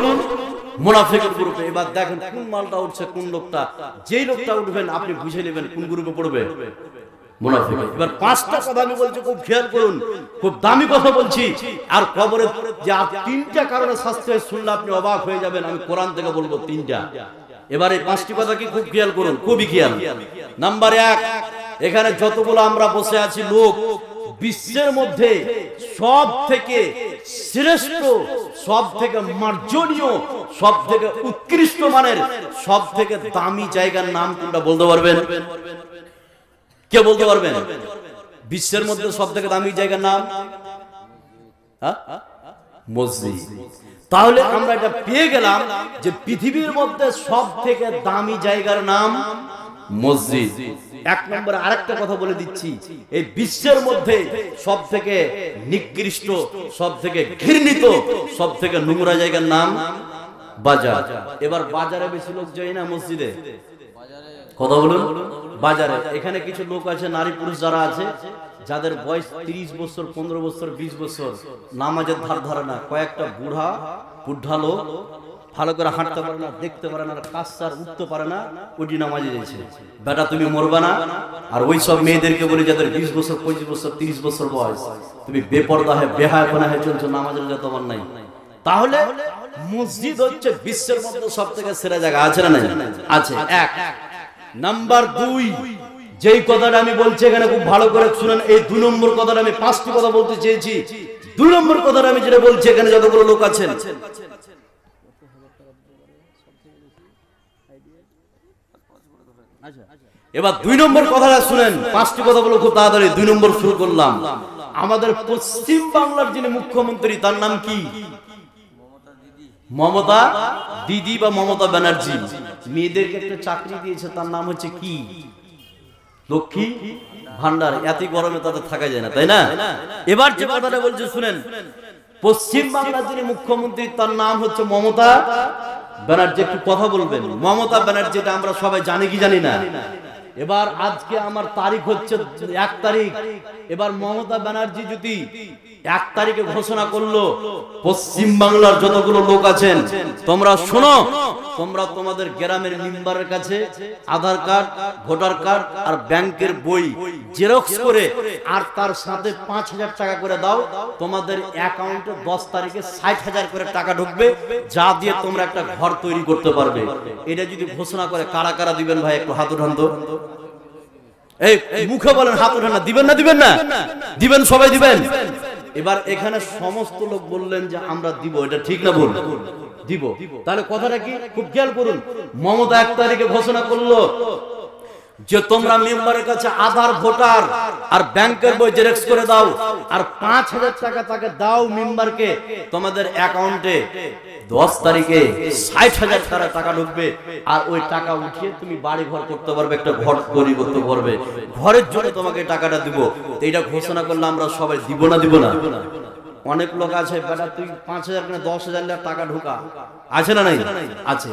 মুনাফিকের গ্রুপে। এবার দেখেন কোন মালটা উঠছে, কোন লোকটা। যেই লোকটা উঠবেন আপনি বুঝে নেবেন কোন গ্রুপে পড়বে, মুনাফিক। এবার 5টা কথা আমি বলছি, খুব খেয়াল করুন, খুব দামি কথা বলছি। আর কবরে যে 3টা কারণে শাস্তি হয়, শুনলে আপনি অবাক হয়ে যাবেন। আমি কোরআন থেকে বলবো 3টা। এবার এই 5টি কথা কি খুব খেয়াল করুন, খুবই খেয়াল। নাম্বার 1, এখানে যতগুলো আমরা বসে আছি লোক, বিশ্বের মধ্যে সব থেকে শ্রেষ্ঠ, সব থেকে মার্জনীয়, সব থেকে উৎকৃষ্ট মানের, সব থেকে দামি জায়গার নাম কোনটা বলতে পারবেন? কে বলতে পারবেন? বিশ্বের মধ্যে সব থেকে দামি জায়গার নাম মসজিদ। তাহলে আমরা এটা পেয়ে গেলাম যে পৃথিবীর মধ্যে সব থেকে দামি জায়গার নাম মসজিদ। 1 নম্বরে আরেকটা কথা বলে দিচ্ছি, এই বিশ্বের মধ্যে সব থেকে নিকৃষ্ট, সব থেকে ঘৃণিত, সব থেকে নোংরা জায়গার নাম বাজার। এবার বাজারে বেশি লোক যায় না মসজিদে? কথা বলুন। বাজারে এখানে কিছু লোক আছে, নারী পুরুষ যারা আছে, যাদের বয়স 30 বছর, 15 বছর, 20 বছর, নামাজের ধার ধারে না। কয়েকটা বুঢ়া লোক ভালো করে হাঁটতে পারে না, দেখতে পারে না, কাছার উঠতে পারে না, ওটি নামাজে যাচ্ছে। বেটা তুমি মরবা না। আর ওই সব মেয়েদেরকে বলি যাদের 20 বছর, 25 বছর, 30 বছর বয়স, তুমি বেপরদা হয়ে বেহায়াপনা হয়ে চলছো, নামাজের যত তোমার নাই। তাহলে মসজিদ হচ্ছে বিশ্বের মধ্যে সব থেকে সেরা জায়গা। আছে না নাই? আছে। 1 নাম্বার 2, যেই কথাটা আমি বলছি এখানে খুব ভালো করে শুনেন। এই 2 নম্বর কথাটা আমি 5টি কথা বলতে চেয়েছি। 2 নম্বর কথাটা আমি যেটা বলছি, এখানে যতগুলো লোক আছেন, এবার 2 নম্বর কথাটা শুনেন। 5টি কথা বলে খুব তাড়াতাড়ি 2 নম্বর শুরু করলাম। আমাদের পশ্চিম বাংলার যিনি মুখ্যমন্ত্রী, তার নাম কি? মমতা দিদি বা মমতা ব্যানার্জি। মেয়েদেরকে একটা চাকরি দিয়েছে, তার নাম হচ্ছে কি? লক্ষ্মী ভান্ডার। এত গরমে তাদের থাকা যায় না, তাই না? এবার যে কথাটা বলছে শুনেন, পশ্চিম বাংলার যিনি মুখ্যমন্ত্রী তার নাম হচ্ছে মমতা ব্যানার্জি। একটু কথা বলবেন। মমতা ব্যানার্জি, এটা আমরা সবাই জানি কি জানি না? এবার আজকে আমার তারিখ হচ্ছে 1 তারিখ। এবার মমতা ব্যানার্জি যদি 1 তারিখে ঘোষণা করলো, পশ্চিম বাংলার যতগুলো লোক আছেন তোমরা শোনো, তোমরা তোমাদের গ্রামের মেম্বারের কাছে আধার কার্ড, ভোটার কার্ড আর ব্যাংকের বই জেরক্স করে আর তার সাথে 5,000 টাকা করে দাও, তোমাদের অ্যাকাউন্টে 10 তারিখে 60,000 করে টাকা ঢুকবে, যা দিয়ে তোমরা একটা ঘর তৈরি করতে পারবে। এটা যদি ঘোষণা করে কারা কারা দিবেন ভাই? একটু হাত উঠান তো। এই মুখে বলেন, হাত উঠান না। দিবেন না? দিবেন না? দিবেন, সবাই দিবেন। এবার এখানে সমস্ত লোক বললেন যে আমরা দিব। এটা ঠিক না ভুল? দিব। তাহলে কথাটা কি খুব খেয়াল করুন। মমতা 1 তারিখে ঘোষণা করলো, যে তোমরা মেম্বারের কাছে আধার, ভোটার আর ব্যাংকের বই জেরক্স করে দাও আর 5000 টাকা তাকে দাও মেম্বারকে, তোমাদের অ্যাকাউন্টে 10 তারিখে 60,000 টাকা ঢুকবে আর ওই টাকা উঠিয়ে তুমি বাড়ি ঘর করতে পারবে, একটা ঘর তৈরি করতে পারবে, ঘরের জন্য তোমাকে টাকাটা দিব। এইটা ঘোষণা করলে আমরা সবাই দিব না? দিব না? অনেক লোক আছে বেটা তুই 5000 না 10,000 টাকা ঢোকা, আছে না নাই? আছে।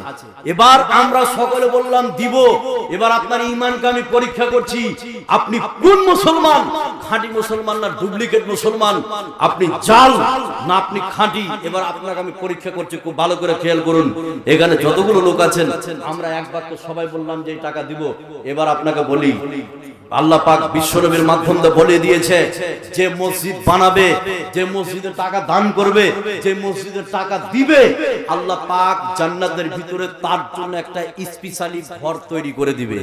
এবার আমরা সকলে বললাম দিব। এবার আপনার ঈমানকে আমি পরীক্ষা করছি, আপনি কোন মুসলমান, খাঁটি মুসলমান না ডুপ্লিকেট মুসলমান, আপনি জাল না আপনি খাঁটি। এবার আপনাকে আমি পরীক্ষা করছি, খুব ভালো করে খেয়াল করুন। এখানে যতগুলো লোক আছেন আমরা এক বাক্য সবাই বললাম যে এই টাকা দিব। এবার আপনাকে বলি, আল্লাহ পাক বিশ্বনবীর মাধ্যমে বলে দিয়েছে যে মসজিদ বানাবে, যে মসজিদে টাকা দান করবে, যে মসজিদের টাকা দিবে, আল্লাহ পাক জান্নাতের ভিতরে তার জন্য একটা স্পেশালি ঘর তৈরি করে দিবে।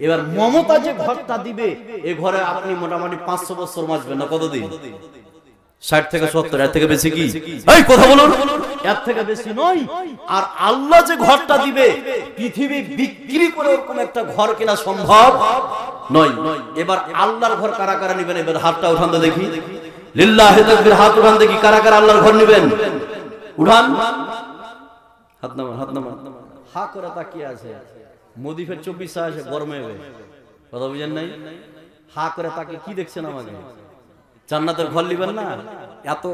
এবার মমতা যে ঘরটা দিবে, এই ঘরে আপনি মোটামুটি 500 বছর বাঁচবেন না, কতদিন? 60 থেকে 70, এর থেকে বেশি কি? এই কথা বলুন, এর থেকে বেশি নয়। আর আল্লাহ যে ঘরটা দিবে, পৃথিবী বিক্রি করে ওরকম একটা ঘর কেনা সম্ভব নয়। এবার আল্লাহর ঘর কারা কারা নেবেন? এবার হাতটা উঠান তো দেখি, লিল্লাহি তাকবীর, হাত উঠান দেখি, কারা কারা আল্লাহর ঘর নেবেন? উঠান, হাত নামান, হাত নামান। হা করে তাকিয়ে আছে, মোদি ফের 24 আসে গরমে হবে, কথা বুঝেন নাই? হা করে তাকিয়ে কি দেখছেন আমাকে? জান্নাতের ঘর নিবেন না? এত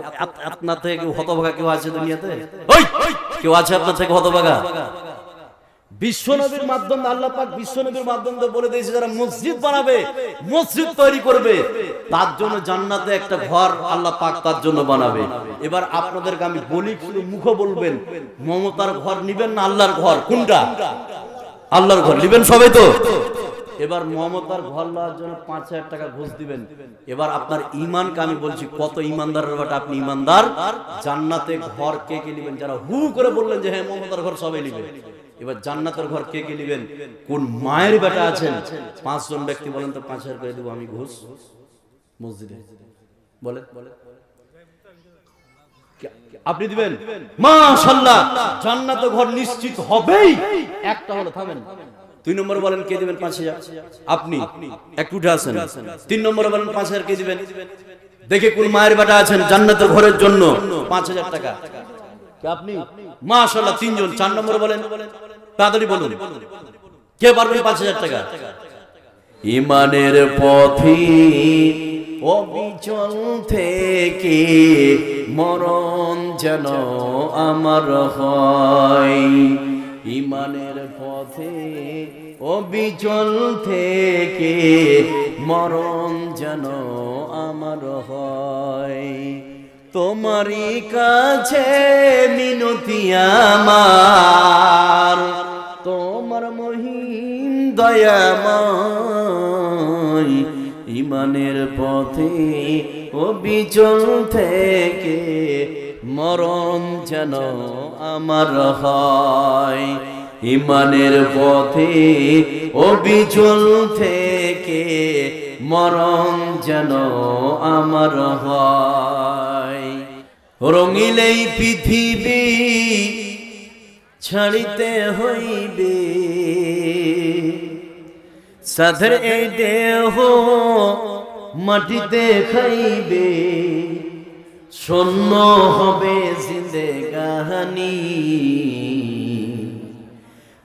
আপনার থেকে কেউ হতভাগা কেউ আছে দুনিয়াতে? কেউ আছে আপনার থেকে হতভাগা? বিশ্বনবীর মাধ্যমে আল্লাহ পাক বিশ্বনবীর মাধ্যমে বলে দিয়েছে যারা মসজিদ বানাবে, মসজিদ তৈরি করবে, তার জন্য জান্নাতে একটা ঘর আল্লাহ পাক তার জন্য বানাবে। এবার আপনাদেরকে আমি বলি, শুধু মুখ বলবেন, মমতার ঘর নিবেন না আল্লাহর ঘর? কোনটা? আল্লাহর ঘর নিবেন সবাই তো? এবার মমতার ঘর লওয়ার জন্য 5000 টাকা ঘুষ দিবেন। এবার আপনার ঈমানকে আমি বলছি, কত ঈমানদারের বেটা আপনি? ঈমানদার। জান্নাতে ঘর কে কে নেবেন? যারা হু করে বললেন যে হ্যাঁ মমতার ঘর সবাই নেবে। এবার জান্নাতের ঘর কে কে নেবেন? কোন মায়ের বেটা আছেন? 5 জন ব্যক্তি বলেন তো 5000 করে দেব আমি ঘুষ মসজিদে, বলেন আপনি দিবেন? মাশাআল্লাহ, জান্নাতের ঘর নিশ্চিত হবেই। একটা হলো, থামেন। 2 নম্বর বলেন কে দিবেন? 5000 আপনি, একটু উঠে আসেন। 3 নম্বরে বলেন 5000 কে দিবেন? দেখে কোন মায়ের বেটা আছেন জান্নাতের ঘরের জন্য 5000 টাকা? কে আপনি? মাশাআল্লাহ, 3 জন। 4 নম্বরে বলেন, তাড়াতাড়ি বলুন, কে পারবেন 5000 টাকা? ঈমানের পথে অবিচল থেকে মরণ যেন আমার হয়, ঈমানের পথে অবিচল থেকে মরণ যেন আমার হয়। তোমারই কাছে মিনতি আমার, তোমার মহিম দয়াময়, ঈমানের পথে অবিচল থেকে মরণ যেন আমার হয়, ঈমানের পথে অবিচল থেকে মরণ যেন আমার হয়। রঙিলেই পৃথিবী ছাড়িতে হইবে, সাধের এই দেহ মাটিতে খাইবে, শূন্য হবে জিন্দেগানি,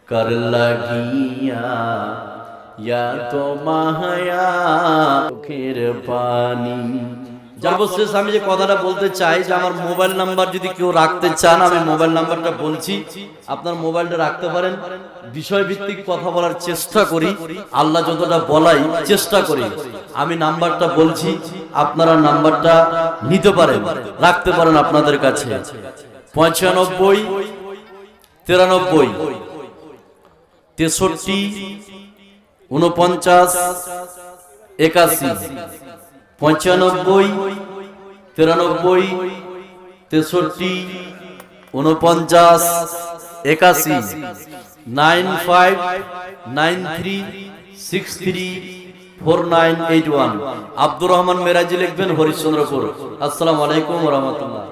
কর লাগিয়া ইয়া তো মায়া চোখের পানি। সর্বশেষ আমি যে কথাটা বলতে চাই যে আমার মোবাইল নাম্বার যদি কেউ রাখতে চান, আমি মোবাইল নাম্বারটা বলছি, আপনার মোবাইলটা রাখতে পারেন। বিষয়ভিত্তিক কথা বলার চেষ্টা করি, আল্লাহ যতটা বলাই চেষ্টা করি। আমি নাম্বারটা বলছি, আপনারা নাম্বারটা নিতে পারেন, রাখতে পারেন আপনাদের কাছে। 95 93 63 49 81। 95 93 63 49 81। 9593634981। আব্দুর রহমান মেরাজি লিখবেন, হরিশ্চন্দ্রপুর। আসসালামু আলাইকুম ওয়া রাহমাতুল্লাহ।